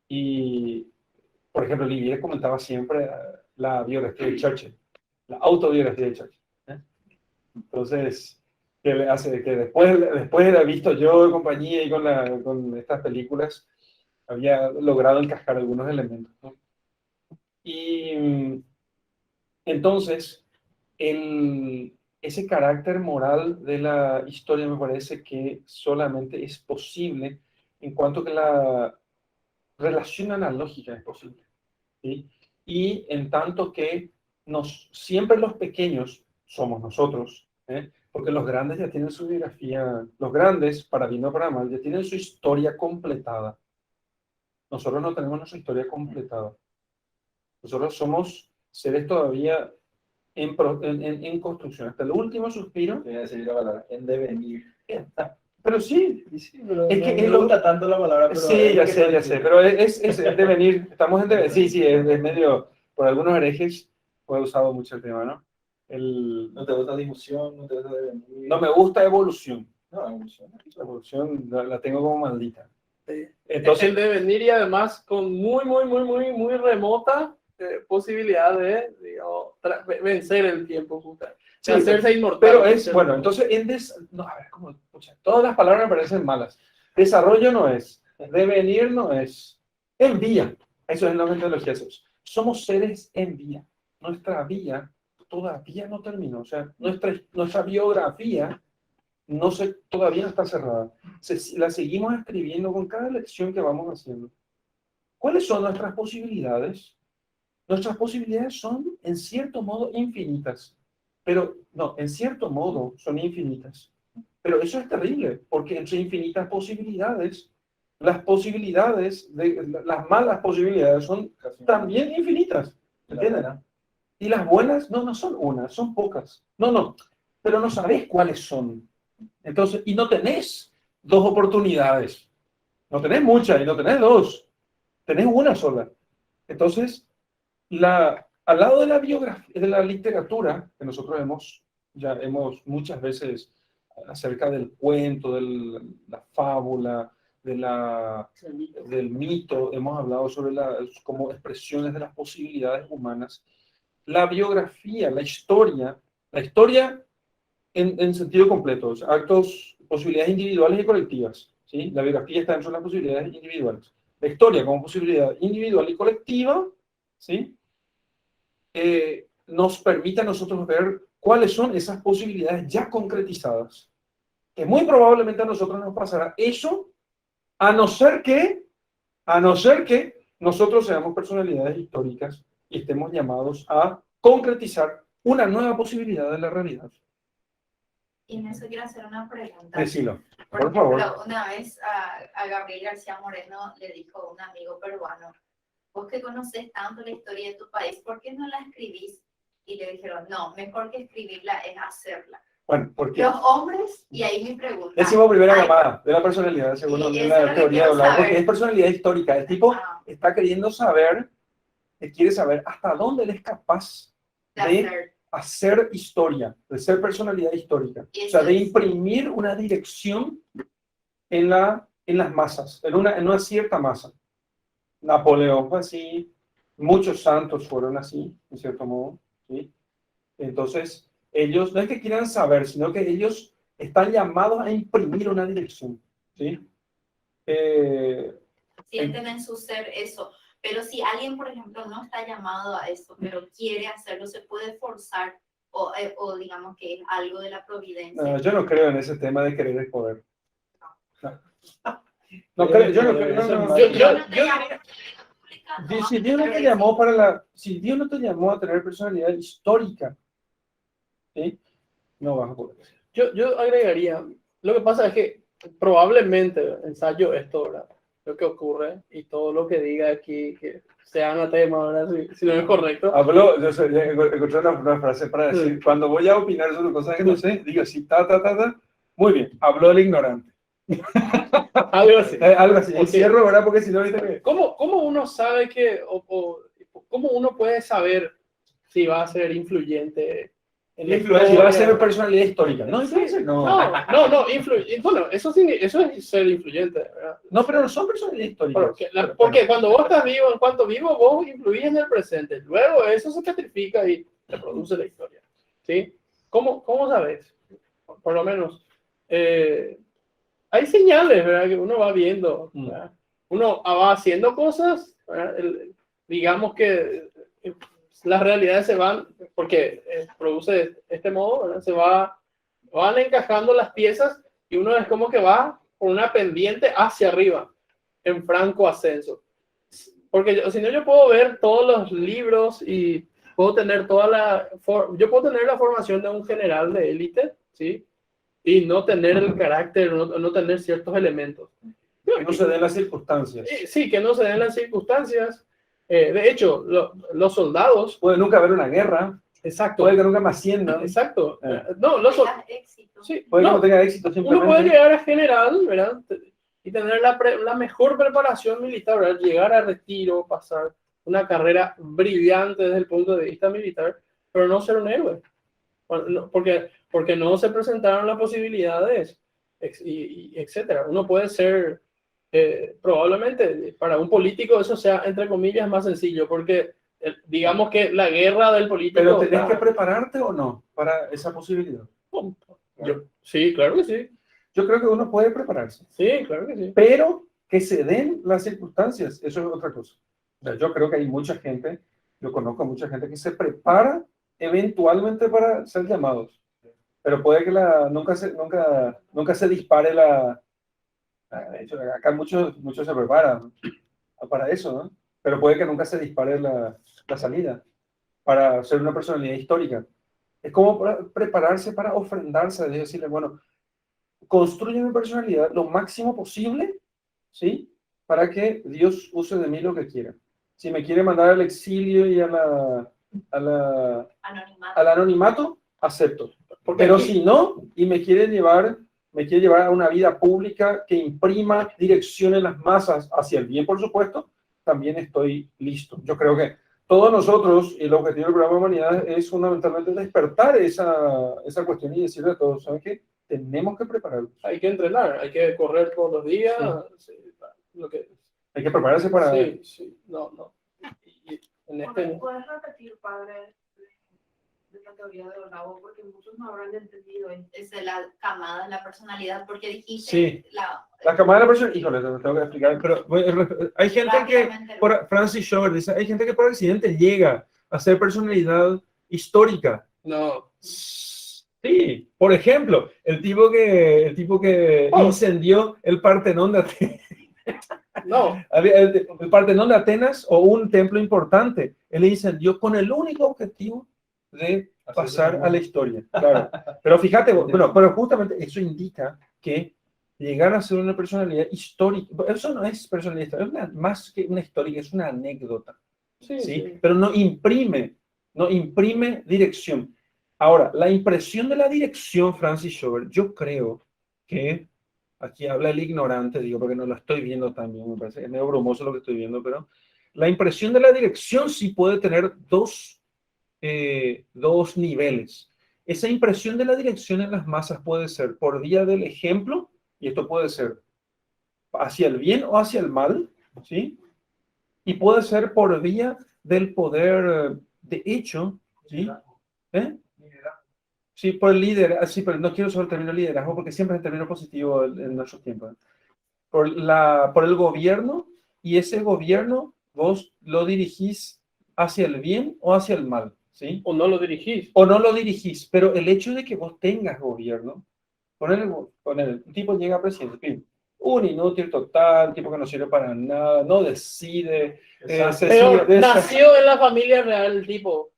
Y, por ejemplo, Olivier comentaba siempre la biografía de Churchill, la autobiografía de Churchill, ¿eh? Entonces, que después de haber visto yo compañía y con estas películas, había logrado encajar algunos elementos, ¿no? Y entonces, ese carácter moral de la historia me parece que solamente es posible en cuanto que la relación analógica es posible, ¿sí? Y en tanto que siempre los pequeños somos nosotros, ¿eh? Porque los grandes ya tienen su biografía, los grandes, para bien o para mal, ya tienen su historia completada. Nosotros no tenemos nuestra historia completada. Nosotros somos seres todavía en construcción, hasta el último suspiro. Voy a decir la palabra, en devenir. Pero sí, Sí, pero es que no me gusta tanto la palabra, pero sí, ya sé, pero es el devenir, estamos en devenir, sí, es medio, por algunos herejes, he usado mucho el tema, ¿no? No te gusta difusión, no te gusta devenir. No me gusta evolución, No, evolución. la evolución la tengo como maldita. Sí. Entonces, El devenir y además con muy remota posibilidad de, digamos, vencer el tiempo, puta. sí, Hacerse inmortal. pero es, bueno, entonces, no, a ver, ¿cómo? Pucha, todas las palabras me parecen malas. Desarrollo no es, devenir no es, en vía, eso es en la metodología. Somos seres en vía. Nuestra vía todavía no terminó, o sea, nuestra biografía todavía no está cerrada. La seguimos escribiendo con cada lección que vamos haciendo. ¿Cuáles son nuestras posibilidades? Nuestras posibilidades son, en cierto modo, infinitas. Pero, no, en cierto modo son infinitas. Pero eso es terrible, porque entre infinitas posibilidades, las malas posibilidades son también infinitas. ¿Entienden? Y las buenas, no son unas, son pocas. No, pero no sabés cuáles son. Entonces, y no tenés dos oportunidades. No tenés muchas y no tenés dos. Tenés una sola. Entonces, al lado de la biografía, de la literatura, que nosotros ya hemos muchas veces acerca del cuento, de la fábula, del mito, hemos hablado sobre como expresiones de las posibilidades humanas. La biografía, la historia en sentido completo, o sea, actos, posibilidades individuales y colectivas, ¿sí? La biografía está dentro de las posibilidades individuales. La historia como posibilidad individual y colectiva, ¿sí? Nos permite a nosotros ver cuáles son esas posibilidades ya concretizadas. Que muy probablemente a nosotros nos pasará eso, a no ser que nosotros seamos personalidades históricas y estemos llamados a concretizar una nueva posibilidad de la realidad. Y en eso quiero hacer una pregunta. Decilo, Por por favor. ejemplo, una vez a Gabriel García Moreno le dijo un amigo peruano, vos que conoces tanto la historia de tu país, ¿por qué no la escribís? Y le dijeron, no, mejor que escribirla es hacerla. Bueno, porque Los hombres, y ahí mi pregunta. decimos primera Ay, llamada de la personalidad, según y eso es la lo que teoría de quiero hablar, porque saber. es personalidad histórica. El tipo Ah. está queriendo saber, quiere saber hasta dónde él es capaz de hacer historia, de ser personalidad histórica. O sea, de imprimir una dirección en las masas, en una cierta masa. Napoleón fue así, muchos santos fueron así, en cierto modo, ¿sí? Entonces, ellos no es que quieran saber, sino que ellos están llamados a imprimir una dirección, ¿sí? Sienten en su ser eso. Pero si alguien, por ejemplo, no está llamado a eso, pero quiere hacerlo, se puede forzar o digamos que es algo de la providencia. Yo no creo en ese tema de querer el poder. No creo, yo no creo. Si Dios no te llamó si Dios no te llamó a tener personalidad histórica, ¿sí? No vas a poder. Yo agregaría, lo que pasa es que probablemente ensayo esto, ¿verdad? Lo que ocurre y todo lo que diga aquí que sea anatema, ¿verdad? Si no es correcto. Encontré una frase para decir, cuando voy a opinar sobre cosas que no sé, digo así, muy bien, habló el ignorante. Algo así. Algo así, Okay. Cierro, ¿verdad? Porque si no, ahorita que... ¿Cómo uno sabe cómo uno puede saber si va a ser influyente? Influencia, va a ser personalidad histórica. No, influencer no. No, bueno, eso es ser influyente, ¿verdad? No, pero no son personalidades históricas. Porque cuando vos estás vivo, en cuanto vivo, vos influís en el presente. Luego eso se petrifica y se produce la historia. ¿Sí? ¿Cómo sabes? Por lo menos, hay señales, ¿verdad? Que uno va viendo. ¿Verdad? Uno va haciendo cosas, digamos que las realidades se van, porque produce este modo, ¿verdad? Van encajando las piezas y uno es como que va por una pendiente hacia arriba, en franco ascenso. Porque si no, yo puedo ver todos los libros y puedo tener yo puedo tener la formación de un general de élite, ¿sí? Y no tener el carácter, no tener ciertos elementos. Que no se den las circunstancias. Sí, que no se den las circunstancias. De hecho, los soldados... Puede nunca haber una guerra. Exacto. Puede que nunca me asciendan. Exacto. No, sí, puede que no tenga éxito simplemente. Uno puede llegar a general, ¿verdad? Y tener la mejor preparación militar, ¿verdad? Llegar a retiro, pasar una carrera brillante desde el punto de vista militar, pero no ser un héroe. Porque no se presentaron las posibilidades, etcétera. Uno puede ser... probablemente para un político eso sea, entre comillas, más sencillo, porque digamos que la guerra del político... ¿Pero tenés que prepararte o no para esa posibilidad? Sí, claro que sí. Yo creo que uno puede prepararse. Sí, claro que sí. Pero que se den las circunstancias, eso es otra cosa. O sea, yo creo que hay mucha gente, yo conozco a mucha gente que se prepara eventualmente para ser llamados, pero puede que nunca se dispare la... De hecho, acá muchos se preparan para eso, ¿no? Pero puede que nunca se dispare la salida para ser una personalidad histórica. Es como prepararse para ofrendarse a Dios, decirle, bueno, construye mi personalidad lo máximo posible, ¿sí? Para que Dios use de mí lo que quiera. Si me quiere mandar al exilio y al anonimato, acepto. Pero si no, y me quiere llevar a una vida pública que imprima dirección en las masas hacia el bien, por supuesto, también estoy listo. Yo creo que todos nosotros, y el objetivo del programa Humanidad es fundamentalmente despertar esa cuestión y decirle a todos, ¿saben qué? Tenemos que prepararnos. Hay que entrenar, hay que correr todos los días. Sí. Hay que prepararse para... Sí, no. ¿Puedes repetir, padre, de lo teoría de Olavo, porque muchos no habrán entendido. Es de la camada de la personalidad, porque dijiste Sí. la camada de la persona, híjole, te lo tengo que explicar, pero bueno, hay gente que, rápidamente, Francis Schaeffer dice, hay gente que por accidente llega a ser personalidad histórica. No. Sí, por ejemplo, el tipo que Oh. incendió el Partenón de Atenas. No. El Partenón de Atenas, o un templo importante, él incendió con el único objetivo de pasar a la historia. Claro. Pero fíjate, bueno, pero justamente eso indica que llegar a ser una personalidad histórica, eso no es personalidad, es más que una histórica, es una anécdota. Sí, ¿sí? sí. Pero no imprime dirección. Ahora, la impresión de la dirección, Francis Schaeffer, yo creo que, aquí habla el ignorante, digo, porque no lo estoy viendo también, me parece que es medio brumoso lo que estoy viendo, pero la impresión de la dirección sí puede tener dos niveles. Esa impresión de la dirección en las masas puede ser por vía del ejemplo, y esto puede ser hacia el bien o hacia el mal, ¿sí? Y puede ser por vía del poder de hecho, ¿sí? ¿Eh? Sí, por el líder, sí, pero no quiero usar el término liderazgo porque siempre es el término positivo en nuestros tiempos. Por el gobierno, y ese gobierno vos lo dirigís hacia el bien o hacia el mal, ¿sí? O no lo dirigís. O no lo dirigís, pero el hecho de que vos tengas gobierno, un tipo llega a presidente, pim, un inútil total, un tipo que no sirve para nada, no decide, Pero nació en la familia real el tipo.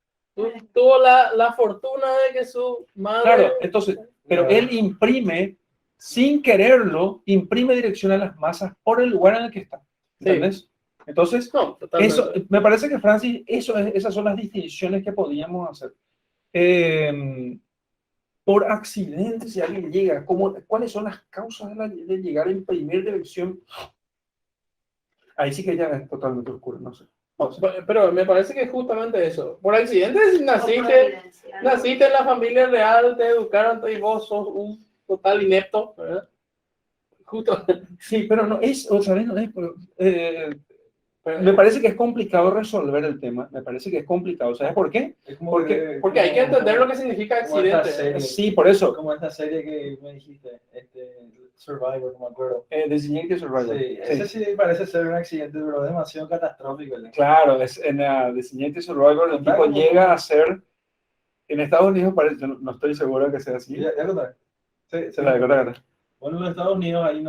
Tuvo la fortuna de que su madre... Claro, entonces, pero él imprime, sin quererlo, imprime dirección a las masas por el lugar en el que está. ¿Entendés? Sí. Entonces, no, eso, me parece que Francis, esas son las distinciones que podíamos hacer. Por accidente, si alguien llega, ¿cuáles son las causas de llegar a imprimir dirección? Ahí sí que ya es totalmente oscuro, no sé. Pero me parece que es justamente eso. Por accidente naciste en la familia real, te educaron y vos sos un total inepto, ¿verdad? Justo. Sí, pero no es, o sea, no es, me parece que es complicado resolver el tema. Me parece que es complicado. ¿Sabes por qué? Porque hay que entender lo que significa accidente. Sí, por eso. Como esta serie que me dijiste, Survivor, no me acuerdo. Designated Survivor. Sí, ese sí parece ser un accidente, pero demasiado catastrófico. Claro, es en Designated Survivor el tipo llega a ser, en Estados Unidos parece, yo no estoy seguro de que sea así. ¿Ya contar? Sí, se la de contar. Bueno, en los Estados Unidos hay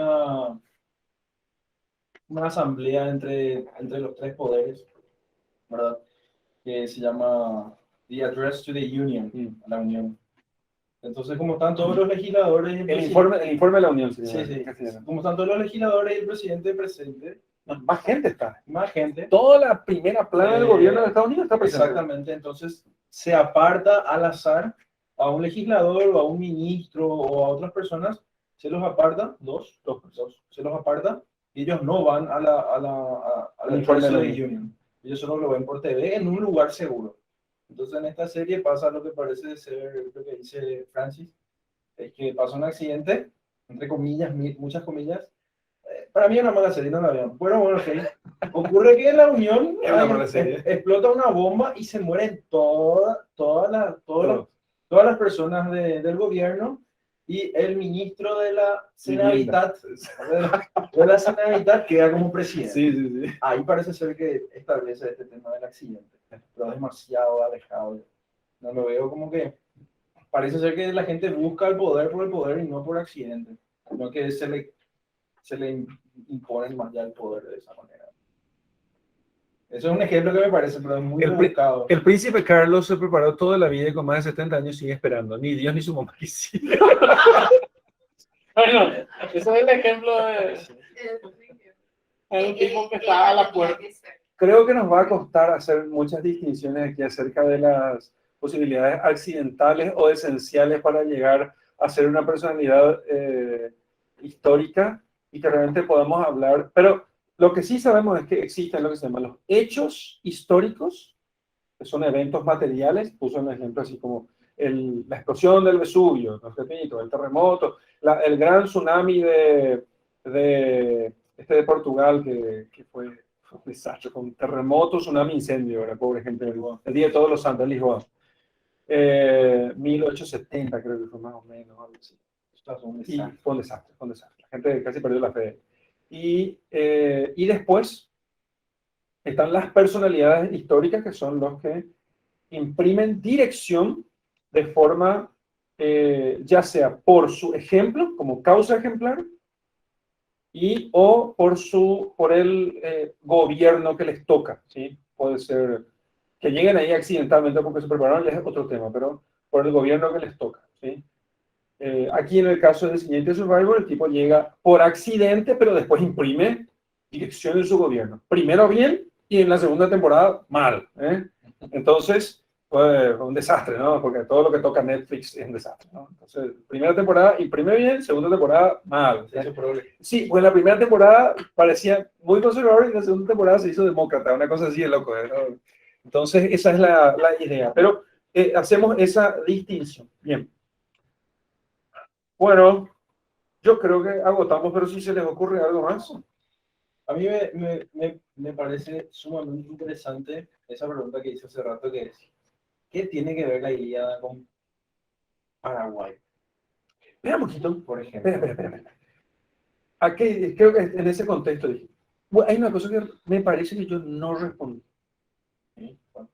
una asamblea entre los tres poderes, ¿verdad? Que se llama The Address to the Union, la Unión. Entonces, como están todos los legisladores... El informe de la Unión, sí. Como están todos los legisladores y el presidente presente... Más gente está. Más gente. Toda la primera plana del gobierno de Estados Unidos está presente. Exactamente. Entonces, se aparta al azar a un legislador o a un ministro o a otras personas, se los aparta, dos, se los aparta, y ellos no van a la Address to the Union. Ellos solo lo ven por TV en un lugar seguro. Entonces en esta serie pasa lo que parece ser lo que dice Francis, es que pasa un accidente, entre comillas, muchas comillas. Para mí es una mala serie, no la vean. Bueno, ok. Ocurre que en la Unión explota una bomba y se mueren todas las personas del gobierno, y el ministro de la Generalitat queda como presidente. Sí. Ahí parece ser que establece este tema del accidente, pero demasiado alejado. No lo veo, como que parece ser que la gente busca el poder por el poder y no por accidente, no que se le imponen más ya el poder de esa manera. Eso es un ejemplo que me parece, pero es muy complicado. El príncipe Carlos se preparó toda la vida y con más de 70 años sigue esperando. Ni Dios ni su mamá quisieron. Bueno, eso es el ejemplo de un tipo que está a la puerta. Creo que nos va a costar hacer muchas distinciones aquí acerca de las posibilidades accidentales o esenciales para llegar a ser una personalidad histórica y que realmente podamos hablar. Pero lo que sí sabemos es que existen lo que se llaman los hechos históricos, que son eventos materiales. Puso un ejemplo así como la explosión del Vesubio, ¿no? El terremoto, el gran tsunami de Portugal, que fue un desastre, con terremoto, tsunami, incendio, la pobre gente, el Día de Todos los Santos, Lisboa. 1870 creo que fue más o menos, algo así. Esto es un Y desastre. fue un desastre, fue un desastre. La gente casi perdió la fe. Y después están las personalidades históricas, que son los que imprimen dirección de forma, ya sea por su ejemplo, como causa ejemplar, o por el gobierno que les toca, ¿sí? Puede ser que lleguen ahí accidentalmente porque se prepararon, ya es otro tema, pero por el gobierno que les toca, ¿sí? Aquí en el caso de Siguiente Survivor, el tipo llega por accidente, pero después imprime dirección en su gobierno. Primero bien y en la segunda temporada mal, ¿eh? Entonces, fue un desastre, ¿no? Porque todo lo que toca Netflix es un desastre, ¿no? Entonces, primera temporada imprime bien, segunda temporada mal. Sí, pues la primera temporada parecía muy conservador y la segunda temporada se hizo demócrata, una cosa así de loco, ¿no? Entonces, esa es la idea. Pero hacemos esa distinción. Bien. Bueno, yo creo que agotamos, pero si se les ocurre algo más. A mí me parece sumamente interesante esa pregunta que hice hace rato, que es, ¿qué tiene que ver la Ilíada con Paraguay, Espera un poquito. por ejemplo? Espera. Aquí, creo que en ese contexto dije, bueno, hay una cosa que me parece que yo no respondí. ¿Sí? Bueno,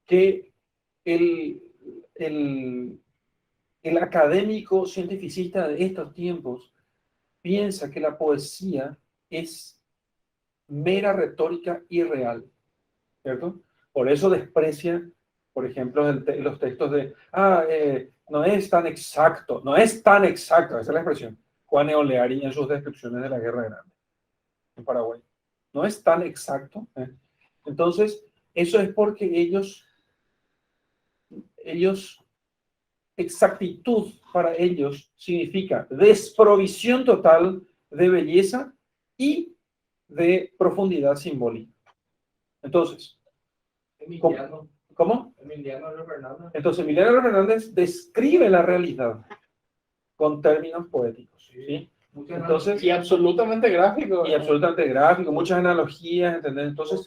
Que el, el académico cientificista de estos tiempos piensa que la poesía es mera retórica irreal, ¿cierto? Por eso desprecia, por ejemplo, los textos de, no es tan exacto, esa es la expresión, Juan Eoleari en sus descripciones de la Guerra Grande en Paraguay. No es tan exacto, ¿eh? Entonces, eso es porque exactitud para ellos significa desprovisión total de belleza y de profundidad simbólica. Entonces, ¿cómo? Emiliano Fernández. Entonces, Emiliano Fernández describe la realidad con términos poéticos, ¿sí? Entonces, Y absolutamente gráfico. y absolutamente gráfico, muchas analogías, ¿entendés? Entonces,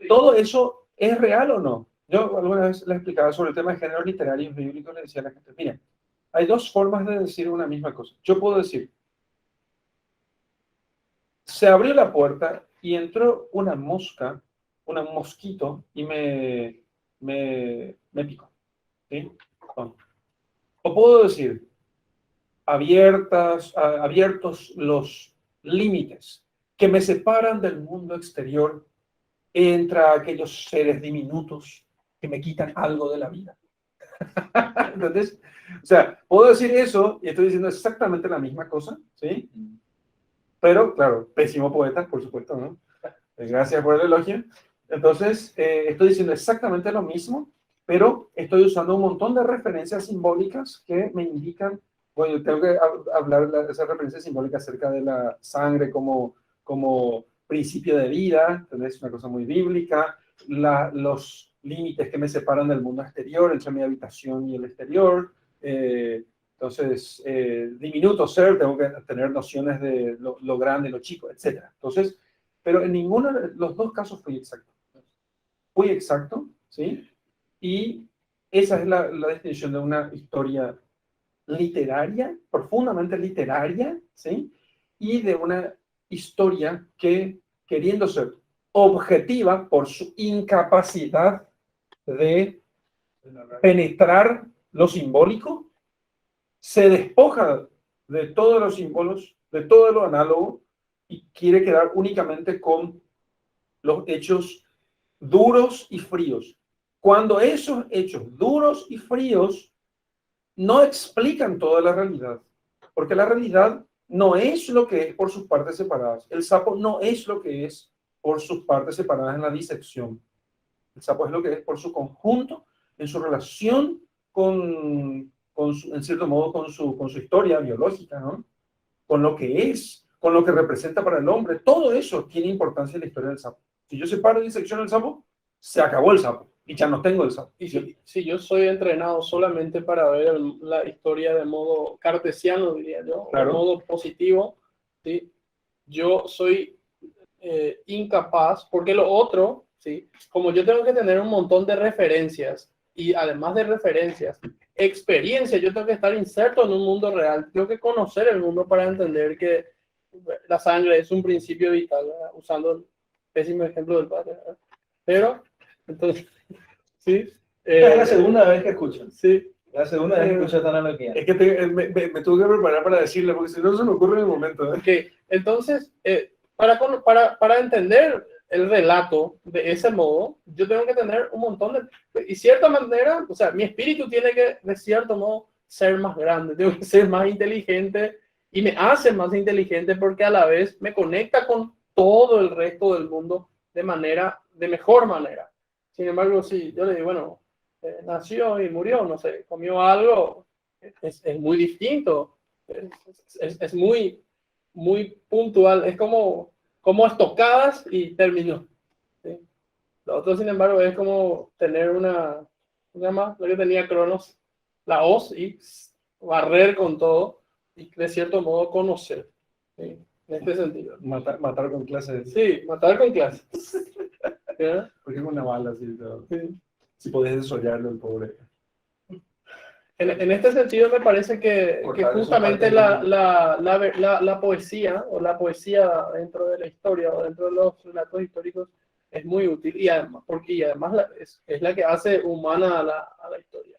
¿todo eso es real o no? Yo alguna vez le explicaba sobre el tema de géneros literarios bíblicos, le decía a la gente, mira, hay dos formas de decir una misma cosa. Yo puedo decir, se abrió la puerta y entró una mosca, un mosquito, y me picó, ¿sí? O puedo decir, abiertos los límites que me separan del mundo exterior, entra aquellos seres diminutos que me quitan algo de la vida. ¿Entendés? O sea, puedo decir eso y estoy diciendo exactamente la misma cosa, ¿sí? Pero, claro, pésimo poeta, por supuesto, ¿no? Gracias por el elogio. Entonces, estoy diciendo exactamente lo mismo, pero estoy usando un montón de referencias simbólicas que me indican, bueno, tengo que hablar de esas referencias simbólicas acerca de la sangre como principio de vida, es una cosa muy bíblica, los límites que me separan del mundo exterior, entre mi habitación y el exterior. Entonces, diminuto ser, tengo que tener nociones de lo grande, lo chico, etc. Entonces, pero en ninguno de los dos casos fui exacto. Fui exacto, ¿sí? Y esa es la definición de una historia literaria, profundamente literaria, ¿sí? Y de una historia que, queriendo ser objetiva por su incapacidad de penetrar lo simbólico, se despoja de todos los símbolos, de todo lo análogo, y quiere quedar únicamente con los hechos duros y fríos. Cuando esos hechos duros y fríos no explican toda la realidad, porque la realidad no es lo que es por sus partes separadas. El sapo no es lo que es por sus partes separadas en la disección. El sapo es lo que es por su conjunto, en su relación en cierto modo, con su historia biológica, ¿no? Con lo que es, con lo que representa para el hombre. Todo eso tiene importancia en la historia del sapo. Si yo separo y disecciono el sapo, se acabó el sapo y ya no tengo el sapo. Y si yo soy entrenado solamente para ver la historia de modo cartesiano, diría yo, Claro. de modo positivo, ¿sí? Yo soy incapaz, porque lo otro, ¿sí? Como yo tengo que tener un montón de referencias y además de referencias, experiencia, yo tengo que estar inserto en un mundo real, tengo que conocer el mundo para entender que la sangre es un principio vital, ¿verdad? Usando el pésimo ejemplo del padre, ¿verdad? Pero, entonces, sí. Es la segunda vez que escucho. Sí. La segunda vez que escucho esta analogía. Es que me tuve que preparar para decirle, porque si no se me ocurre en el momento. ¿Eh? Ok, entonces, para entender el relato de ese modo, yo tengo que tener un montón de... Y cierta manera, o sea, mi espíritu tiene que, de cierto modo, ser más grande, tengo que ser más inteligente y me hace más inteligente porque a la vez me conecta con todo el resto del mundo de mejor manera. Sin embargo, si yo le digo, bueno, nació y murió, no sé, comió algo, es muy distinto, es muy puntual, es como estocadas y terminó. ¿Sí? Lo otro, sin embargo, es como tener ¿cómo se llama? Lo que tenía Cronos, la hoz y barrer con todo y de cierto modo conocer. ¿Sí? En este sentido. Matar con clase. Sí, matar con clase. ¿Ya? Porque es una bala así. Todo. Sí. Si podés desollarlo, el pobre. En este sentido me parece que justamente la poesía o la poesía dentro de la historia o dentro de los relatos históricos es muy útil y además es la que hace humana a la historia.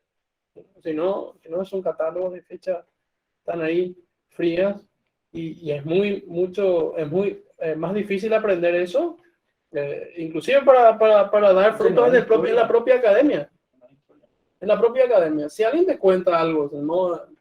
Si no es un catálogo de fechas, están ahí frías y es muy más difícil aprender eso, inclusive para dar frutos en la propia academia. En la propia academia, si alguien te cuenta algo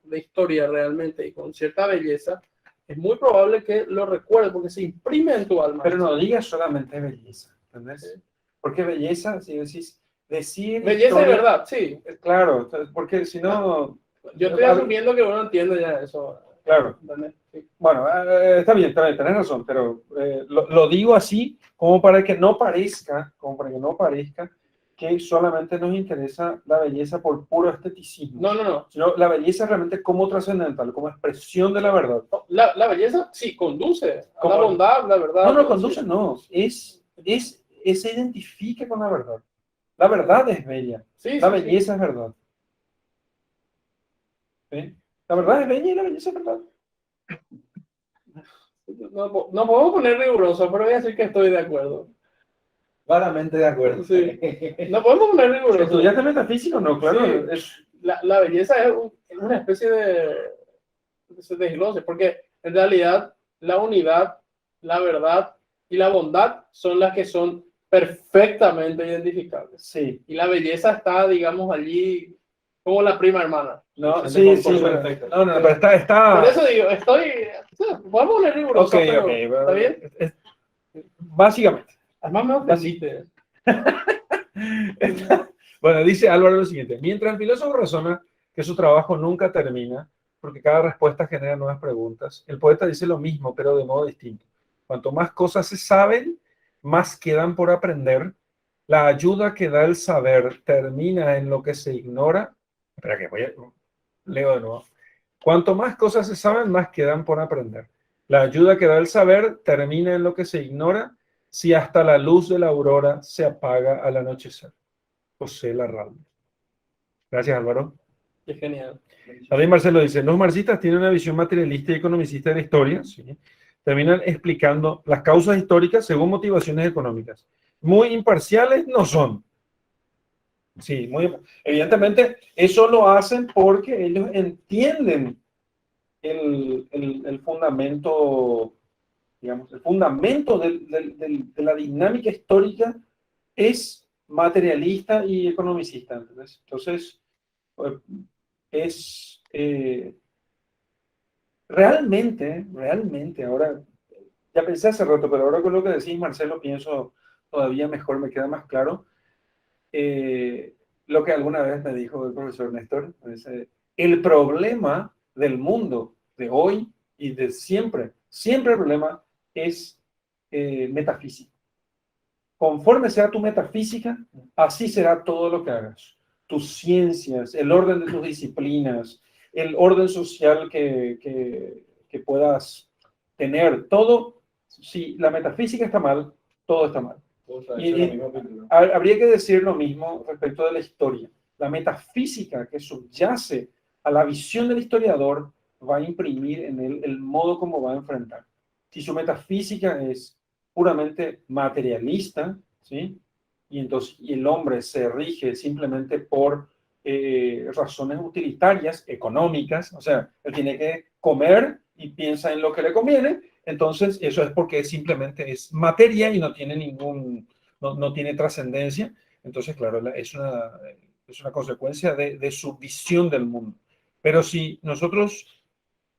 de historia realmente y con cierta belleza, es muy probable que lo recuerdes porque se imprime en tu alma. Pero no digas solamente belleza, ¿entendés? Sí. Porque belleza, si decís, decir... Belleza historia, es verdad, sí. Claro, porque si no... Yo estoy asumiendo que uno entiende ya eso. Claro. Sí. Bueno, está bien, tenés razón, pero lo digo así como para que no parezca, que solamente nos interesa la belleza por puro esteticismo. No. Sino la belleza realmente como trascendental, como expresión de la verdad. La belleza sí conduce a la bondad, la verdad. No conduce, sí. No. Se identifica con la verdad. La verdad es bella. Sí, la belleza es verdad. ¿Sí? La verdad es bella y la belleza es verdad. No puedo poner riguroso, pero voy a decir que estoy de acuerdo. Claramente de acuerdo. Sí. No podemos poner riguroso. ¿Estudiaste metafísica o no? Claro. Sí. La belleza es una especie de desglose, porque en realidad la unidad, la verdad y la bondad son las que son perfectamente identificables. Sí. Y la belleza está, digamos, allí como la prima hermana. No, sí, perfecto. No, pero está... Por eso digo, vamos a poner riguroso, pero ¿está bien? Básicamente. Además me ofendiste. Bueno, dice Álvaro lo siguiente. Mientras el filósofo razona que su trabajo nunca termina, porque cada respuesta genera nuevas preguntas, el poeta dice lo mismo, pero de modo distinto. Cuanto más cosas se saben, más quedan por aprender. La ayuda que da el saber termina en lo que se ignora. Espera que leo de nuevo. Cuanto más cosas se saben, más quedan por aprender. La ayuda que da el saber termina en lo que se ignora, si hasta la luz de la aurora se apaga al anochecer. José Larralde. Gracias, Álvaro. Qué genial. David Marcelo dice, los marxistas tienen una visión materialista y economicista de la historia. Sí. Terminan explicando las causas históricas según motivaciones económicas. Muy imparciales no son. Sí, evidentemente eso lo hacen porque ellos entienden el fundamento, digamos, el fundamento de la dinámica histórica es materialista y economicista. ¿Entendés? Entonces, realmente, ahora, ya pensé hace rato, pero ahora con lo que decís, Marcelo, pienso todavía mejor, me queda más claro. Lo que alguna vez me dijo el profesor Néstor, el problema del mundo de hoy y de siempre el problema es metafísico. Conforme sea tu metafísica, así será todo lo que hagas. Tus ciencias, el orden de tus disciplinas, el orden social que puedas tener, todo, si la metafísica está mal, todo está mal. Y habría que decir lo mismo respecto de la historia. la metafísica que subyace a la visión del historiador va a imprimir en él el modo como va a enfrentar. Si su metafísica es puramente materialista, ¿sí? Y el hombre se rige simplemente por razones utilitarias, económicas, o sea, él tiene que comer y piensa en lo que le conviene, entonces eso es porque simplemente es materia y no tiene no tiene trascendencia, entonces claro, es una consecuencia de su visión del mundo. Pero si nosotros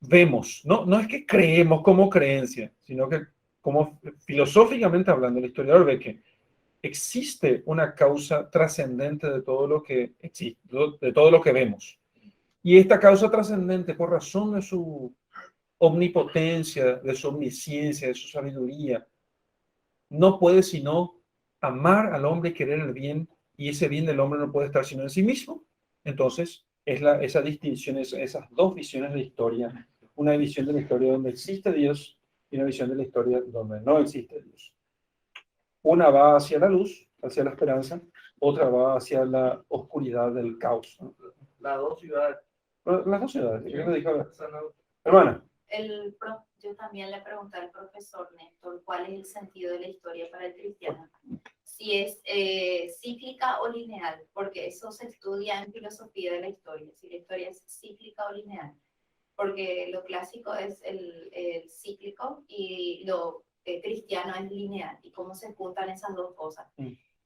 vemos, no es que creemos como creencia, sino que como filosóficamente hablando, el historiador ve que existe una causa trascendente de todo lo que existe, de todo lo que vemos. Y esta causa trascendente, por razón de su omnipotencia, de su omnisciencia, de su sabiduría, no puede sino amar al hombre y querer el bien, y ese bien del hombre no puede estar sino en sí mismo. Entonces, esa distinción, esas dos visiones de la historia, una visión de la historia donde existe Dios y una visión de la historia donde no existe Dios. Una va hacia la luz, hacia la esperanza, otra va hacia la oscuridad del caos, ¿no? Las dos ciudades. Las dos ciudades. ¿Qué le dijo? Hermana. Yo también le pregunté al profesor Néstor cuál es el sentido de la historia para el cristiano. Si es cíclica o lineal, porque eso se estudia en filosofía de la historia, si la historia es cíclica o lineal. Porque lo clásico es el cíclico y lo cristiano es lineal, y cómo se juntan esas dos cosas.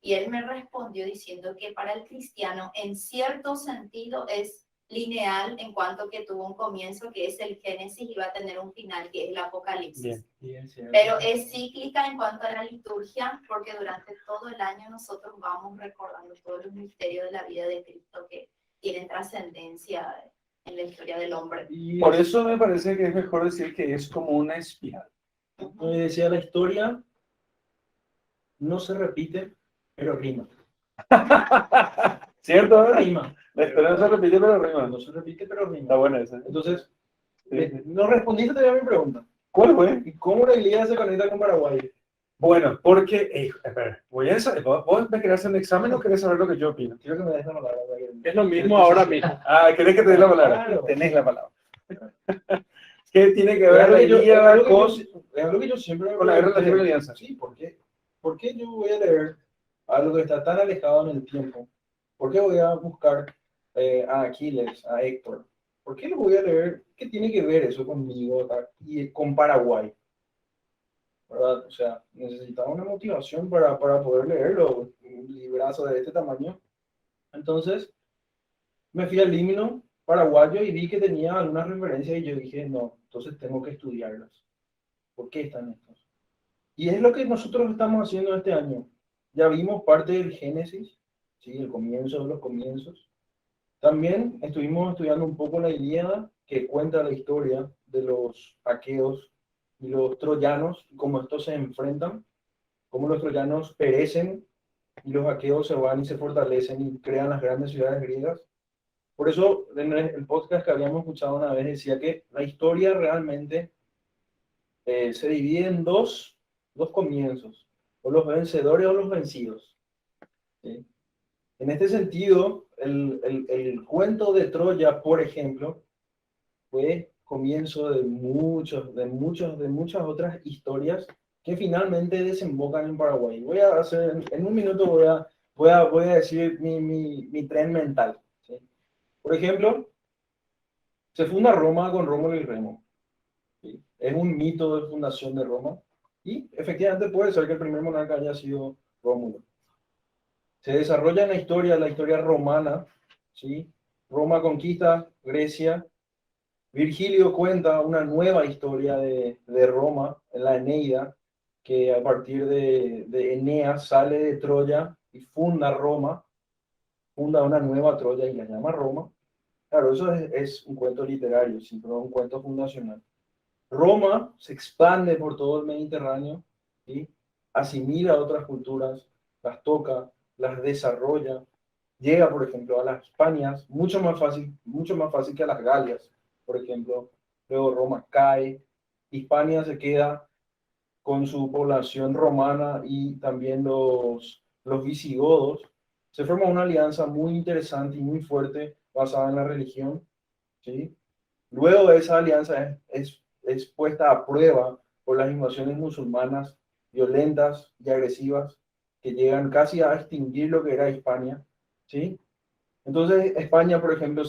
Y él me respondió diciendo que para el cristiano, en cierto sentido, es lineal en cuanto que tuvo un comienzo que es el Génesis y va a tener un final que es el Apocalipsis. Bien, Pero es cíclica en cuanto a la liturgia, porque durante todo el año nosotros vamos recordando todos los misterios de la vida de Cristo que tienen trascendencia en la historia del hombre. Y por eso me parece que es mejor decir que es como una espiral. Como decía, la historia no se repite, pero rima. ¿Cierto? Rima. La historia no se repite, pero rima. No se repite, pero rima. Está buena esa. Entonces, Sí. no respondiste todavía a mi pregunta. ¿Cuál fue? ¿Y cómo la Ilíada se conecta con Paraguay? Bueno, porque, espera, ¿vos me querés hacer un examen o querés saber lo que yo opino? Quiero que me des la palabra. Es lo mismo ahora mismo. Ah, ¿querés que te dé la palabra? Claro. Tenés la palabra. ¿Qué tiene que Es ver algo la que yo- Ilíada es algo con que yo- es algo que yo siempre me con la guerra de la pregunté. Libre Alianza? Sí, ¿por qué? ¿Por qué yo voy a leer algo que está tan alejado en el tiempo? ¿Por qué voy a buscar a Aquiles, a Héctor? ¿Por qué lo voy a leer? ¿Qué tiene que ver eso conmigo y con Paraguay? ¿Verdad? O sea, necesitaba una motivación para poder leerlo, un librazo de este tamaño. Entonces, me fui al Límino paraguayo y vi que tenía algunas referencias y yo dije, no, entonces tengo que estudiarlas. ¿Por qué están estos? Y es lo que nosotros estamos haciendo este año. Ya vimos parte del Génesis, ¿sí? El comienzo de los comienzos. También estuvimos estudiando un poco la Ilíada, que cuenta la historia de los aqueos y los troyanos, cómo estos se enfrentan, cómo los troyanos perecen y los aqueos se van y se fortalecen y crean las grandes ciudades griegas. Por eso, en el podcast que habíamos escuchado una vez decía que la historia realmente se divide en dos comienzos, o los vencedores o los vencidos. ¿Sí? En este sentido, el cuento de Troya, por ejemplo, fue comienzo de muchas otras historias que finalmente desembocan en Paraguay. Voy a hacer, en un minuto voy a decir mi tren mental. ¿Sí? Por ejemplo, se funda Roma con Rómulo y Remo. ¿Sí? Es un mito de fundación de Roma y efectivamente puede ser que el primer monarca haya sido Rómulo. Se desarrolla en la historia romana, ¿sí? Roma conquista Grecia. Virgilio cuenta una nueva historia de Roma en la Eneida, que a partir de Eneas sale de Troya y funda Roma, funda una nueva Troya y la llama Roma. Claro, eso es un cuento literario, sí, pero un cuento fundacional. Roma se expande por todo el Mediterráneo, ¿sí? Asimila a otras culturas, las toca, las desarrolla, llega, por ejemplo, a las Hispanias mucho más fácil que a las Galias, por ejemplo. Luego Roma cae, Hispania se queda con su población romana y también los visigodos Se forma una alianza muy interesante y muy fuerte basada en la religión, ¿sí? Luego esa alianza es puesta a prueba por las invasiones musulmanas violentas y agresivas que llegan casi a extinguir lo que era España, ¿sí? Entonces España, por ejemplo,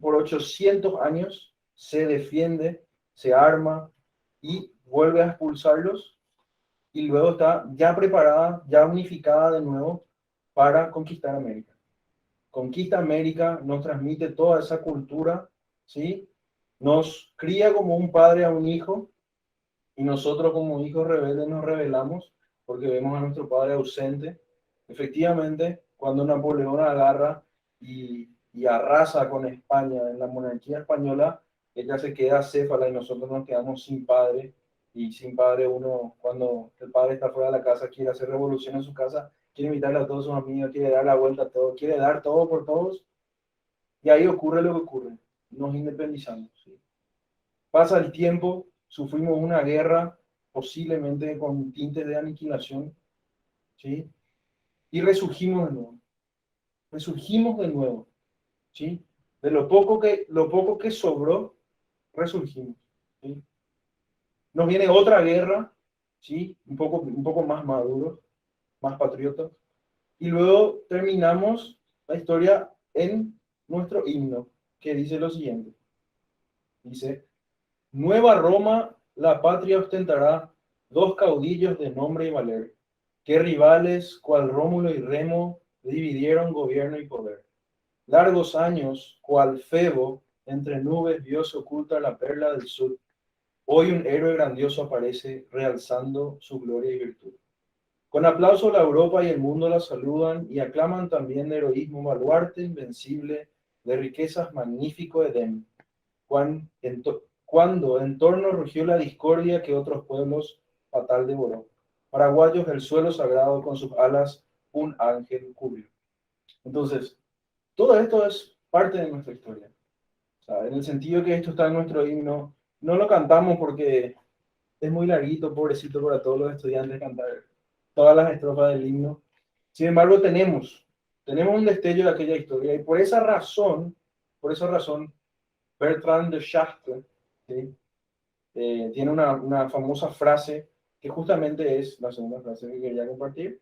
por 800 años se defiende, se arma y vuelve a expulsarlos y luego está ya preparada, ya unificada de nuevo para conquistar América. Conquista América, nos transmite toda esa cultura, ¿sí? Nos cría como un padre a un hijo y nosotros como hijos rebeldes nos rebelamos porque vemos a nuestro padre ausente. Efectivamente, cuando Napoleón agarra y arrasa con España en la monarquía española, ella se queda acéfala y nosotros nos quedamos sin padre. Y sin padre uno, cuando el padre está fuera de la casa, quiere hacer revolución en su casa, quiere invitarle a todos sus amigos, quiere dar la vuelta a todo, quiere dar todo por todos. Y ahí ocurre lo que ocurre. Nos independizamos, ¿sí? Pasa el tiempo, sufrimos una guerra, posiblemente con tintes de aniquilación, ¿sí? Y resurgimos de nuevo. Resurgimos de nuevo, ¿sí? De lo poco que sobró, resurgimos, ¿sí? Nos viene otra guerra, ¿sí? Un poco más maduros, más patriotas. Y luego terminamos la historia en nuestro himno, que dice lo siguiente. Dice: Nueva Roma, la patria ostentará, dos caudillos de nombre y valer, que rivales, cual Rómulo y Remo, dividieron gobierno y poder. Largos años, cual Febo, entre nubes vio se oculta la perla del sur. Hoy un héroe grandioso aparece, realzando su gloria y virtud. Con aplauso la Europa y el mundo la saludan y aclaman también de heroísmo baluarte invencible, de riquezas magnífico Edén. Cuando en torno rugió la discordia que otros pueblos fatal devoró. Paraguayos el suelo sagrado con sus alas un ángel cubrió. Entonces, todo esto es parte de nuestra historia. O sea, en el sentido que esto está en nuestro himno, no lo cantamos porque es muy larguito, pobrecito, para todos los estudiantes cantar todas las estrofas del himno. Sin embargo, tenemos un destello de aquella historia y por esa razón, Bertrand de Chartres, ¿sí? Tiene una famosa frase que justamente es la segunda frase que quería compartir,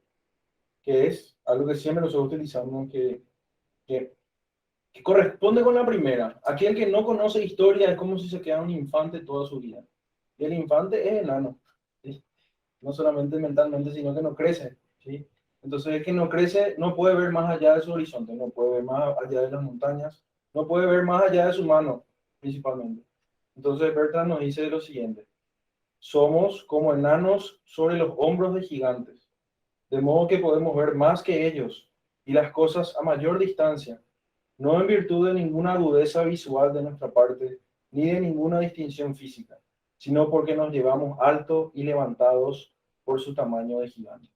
que es algo que siempre nosotros utilizamos, que corresponde con la primera. Aquel que no conoce historia es como si se quedara un infante toda su vida. Y el infante es enano, ¿sí? No solamente mentalmente, sino que no crece, ¿sí? Entonces, el que no crece no puede ver más allá de su horizonte, no puede ver más allá de las montañas, no puede ver más allá de su mano, principalmente. Entonces, Bertrand nos dice lo siguiente: somos como enanos sobre los hombros de gigantes, de modo que podemos ver más que ellos y las cosas a mayor distancia, no en virtud de ninguna agudeza visual de nuestra parte, ni de ninguna distinción física, sino porque nos llevamos alto y levantados por su tamaño de gigante.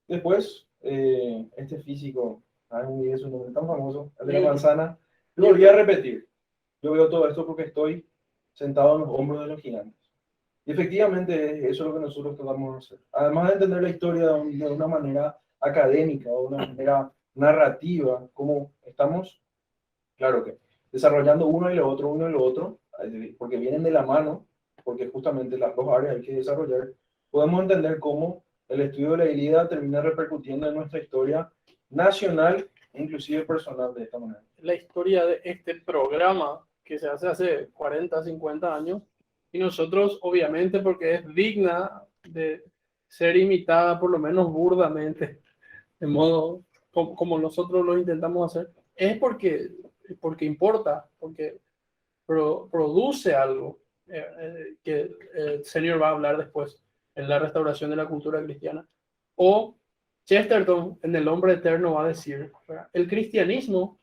Después, este físico, olvidé su nombre tan famoso, el de la manzana, lo volví a repetir. Yo veo todo esto porque estoy sentado en los hombros de los gigantes. Y efectivamente eso es lo que nosotros tratamos de hacer. Además de entender la historia de una manera académica o de una manera narrativa, como estamos, claro que desarrollando uno y lo otro, porque vienen de la mano, porque justamente las dos áreas hay que desarrollar, podemos entender cómo el estudio de la Ilíada termina repercutiendo en nuestra historia nacional e inclusive personal de esta manera. La historia de este programa que se hace 40, 50 años, y nosotros, obviamente, porque es digna de ser imitada, por lo menos burdamente, de modo como nosotros lo intentamos hacer, es porque importa, porque produce algo que el señor va a hablar después en la restauración de la cultura cristiana. O Chesterton, en El hombre eterno, va a decir, ¿verdad? El cristianismo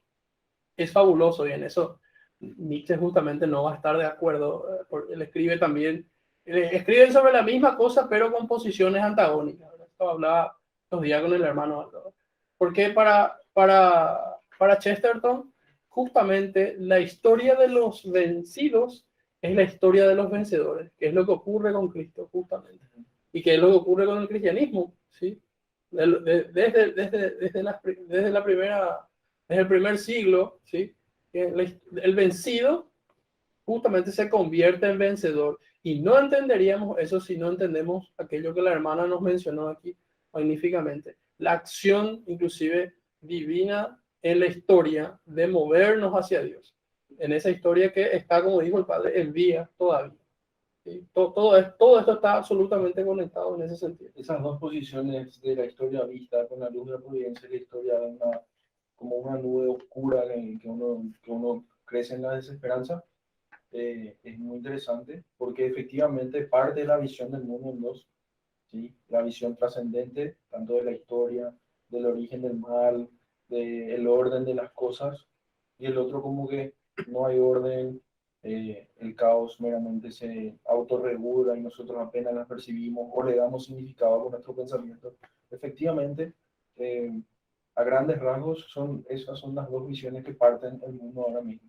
es fabuloso, y en eso Nietzsche justamente no va a estar de acuerdo, porque él escribe también, escriben sobre la misma cosa, pero con posiciones antagónicas, ¿verdad? Esto hablaba los días con el hermano. Porque para Chesterton, justamente la historia de los vencidos es la historia de los vencedores, que es lo que ocurre con Cristo, justamente, y que es lo que ocurre con el cristianismo, ¿sí? desde el primer siglo, ¿sí? El vencido justamente se convierte en vencedor. Y no entenderíamos eso si no entendemos aquello que la hermana nos mencionó aquí magníficamente. La acción, inclusive divina, en la historia de movernos hacia Dios. En esa historia que está, como dijo el Padre, en vía todavía. ¿Sí? Todo esto está absolutamente conectado en ese sentido. Esas dos posiciones de la historia vista con la luz de la providencia y la historia de como una nube oscura que uno crece en la desesperanza, es muy interesante porque efectivamente parte de la visión del mundo en dos, ¿sí? La visión trascendente, tanto de la historia, del origen del mal, del orden de las cosas, y el otro como que no hay orden, el caos meramente se autorregula y nosotros apenas las percibimos o le damos significado con nuestro pensamiento. Efectivamente, a grandes rasgos esas son las dos visiones que parten el mundo ahora mismo.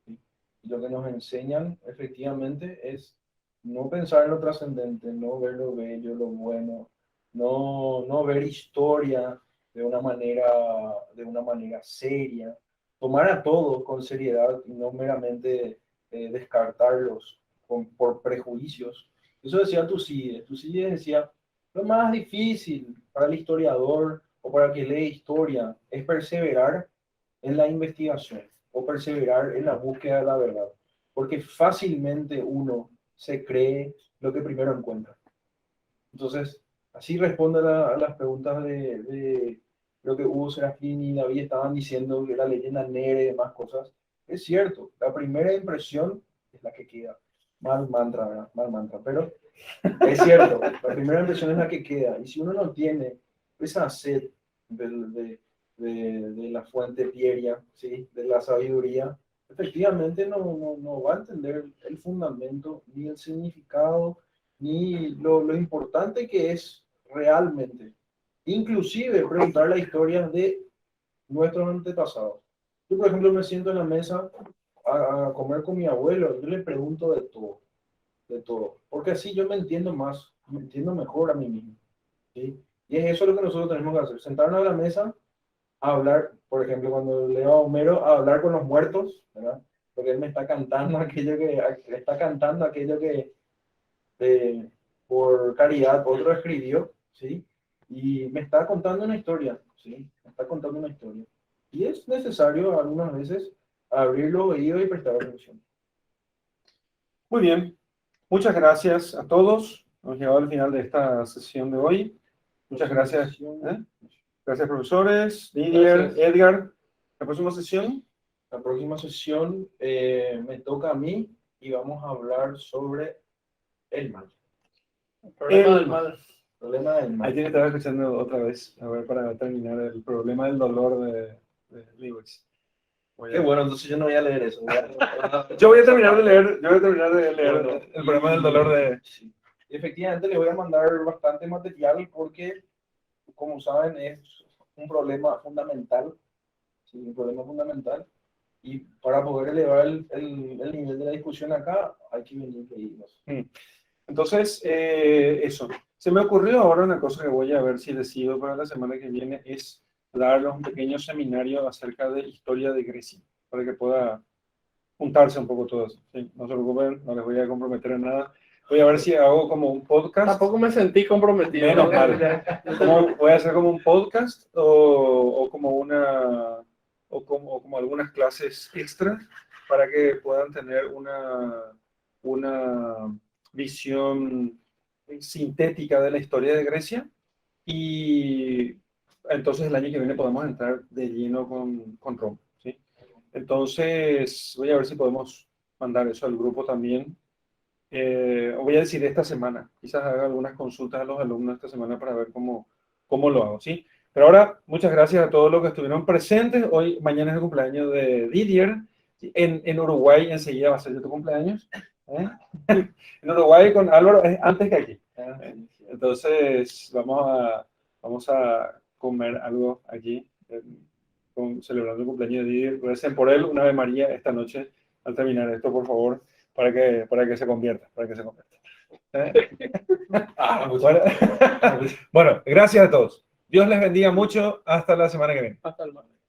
¿Sí? Y lo que nos enseñan efectivamente es no pensar en lo trascendente, no ver lo bello, lo bueno, no ver historia de una manera seria, tomar a todo con seriedad y no meramente descartarlos por prejuicios. Eso decía Tucídides decía, lo más difícil para el historiador o para el que lee historia es perseverar en la investigación o perseverar en la búsqueda de la verdad, porque fácilmente uno se cree lo que primero encuentra. Entonces, así responde a las preguntas de lo que Hugo Serafín y David estaban diciendo, que la leyenda negra y demás cosas. Es cierto, la primera impresión es la que queda. Mal mantra, ¿verdad? Mal mantra, pero es cierto, la primera impresión es la que queda. Y si uno no tiene esa sed de la fuente pieria, ¿sí? De la sabiduría, efectivamente no va a entender el fundamento, ni el significado, ni lo importante que es realmente. Inclusive preguntar la historia de nuestros antepasados. Yo, por ejemplo, me siento en la mesa a comer con mi abuelo, yo le pregunto de todo, porque así yo me entiendo más, me entiendo mejor a mí mismo, ¿sí? Y es eso lo que nosotros tenemos que hacer, sentarnos a la mesa a hablar, por ejemplo, cuando leo a Homero, a hablar con los muertos, ¿verdad? Porque él me está cantando aquello que por caridad otro escribió, ¿sí? Y me está contando una historia, ¿sí? Me está contando una historia. Y es necesario algunas veces abrir los oídos y prestar atención. Muy bien. Muchas gracias a todos. Hemos llegado al final de esta sesión de hoy. Muchas gracias. Gracias, profesores. Didier, Gracias. Edgar. La próxima sesión. La próxima sesión me toca a mí y vamos a hablar sobre el mal. El problema El del mal. Problema del Ahí mal. tiene que estar escuchando otra vez, a ver, para terminar el problema del dolor de Lewis. Qué bueno, entonces yo no voy a leer eso. Yo voy a terminar de leer Bueno, el problema del dolor de... Sí. Efectivamente, les voy a mandar bastante material porque, como saben, es un problema fundamental. ¿Sí? Un problema fundamental. Y para poder elevar el nivel de la discusión acá, hay que venir leídos. Entonces, eso. Se me ocurrió ahora una cosa que voy a ver si decido para la semana que viene, es darles un pequeño seminario acerca de historia de Grecia, para que pueda juntarse un poco todo eso. ¿Sí? No se preocupen, no les voy a comprometer en nada. Voy a ver si hago como un podcast. Tampoco me sentí comprometido. Menos mal. Voy a hacer como un podcast o como una o como algunas clases extra para que puedan tener una visión sintética de la historia de Grecia y entonces el año que viene podemos entrar de lleno con Roma, ¿sí? Entonces voy a ver si podemos mandar eso al grupo también. Voy a decir esta semana, quizás haga algunas consultas a los alumnos esta semana para ver cómo lo hago, ¿sí? Pero ahora, muchas gracias a todos los que estuvieron presentes. Hoy, mañana es el cumpleaños de Didier. En Uruguay enseguida va a ser tu cumpleaños. En Uruguay con Álvaro es antes que aquí. Entonces, vamos a comer algo aquí, celebrando el cumpleaños de Didier. Recen por él, una Ave María esta noche al terminar esto, por favor, para que se convierta, Bueno, bueno, gracias a todos. Dios les bendiga mucho. Hasta la semana que viene. Hasta el martes.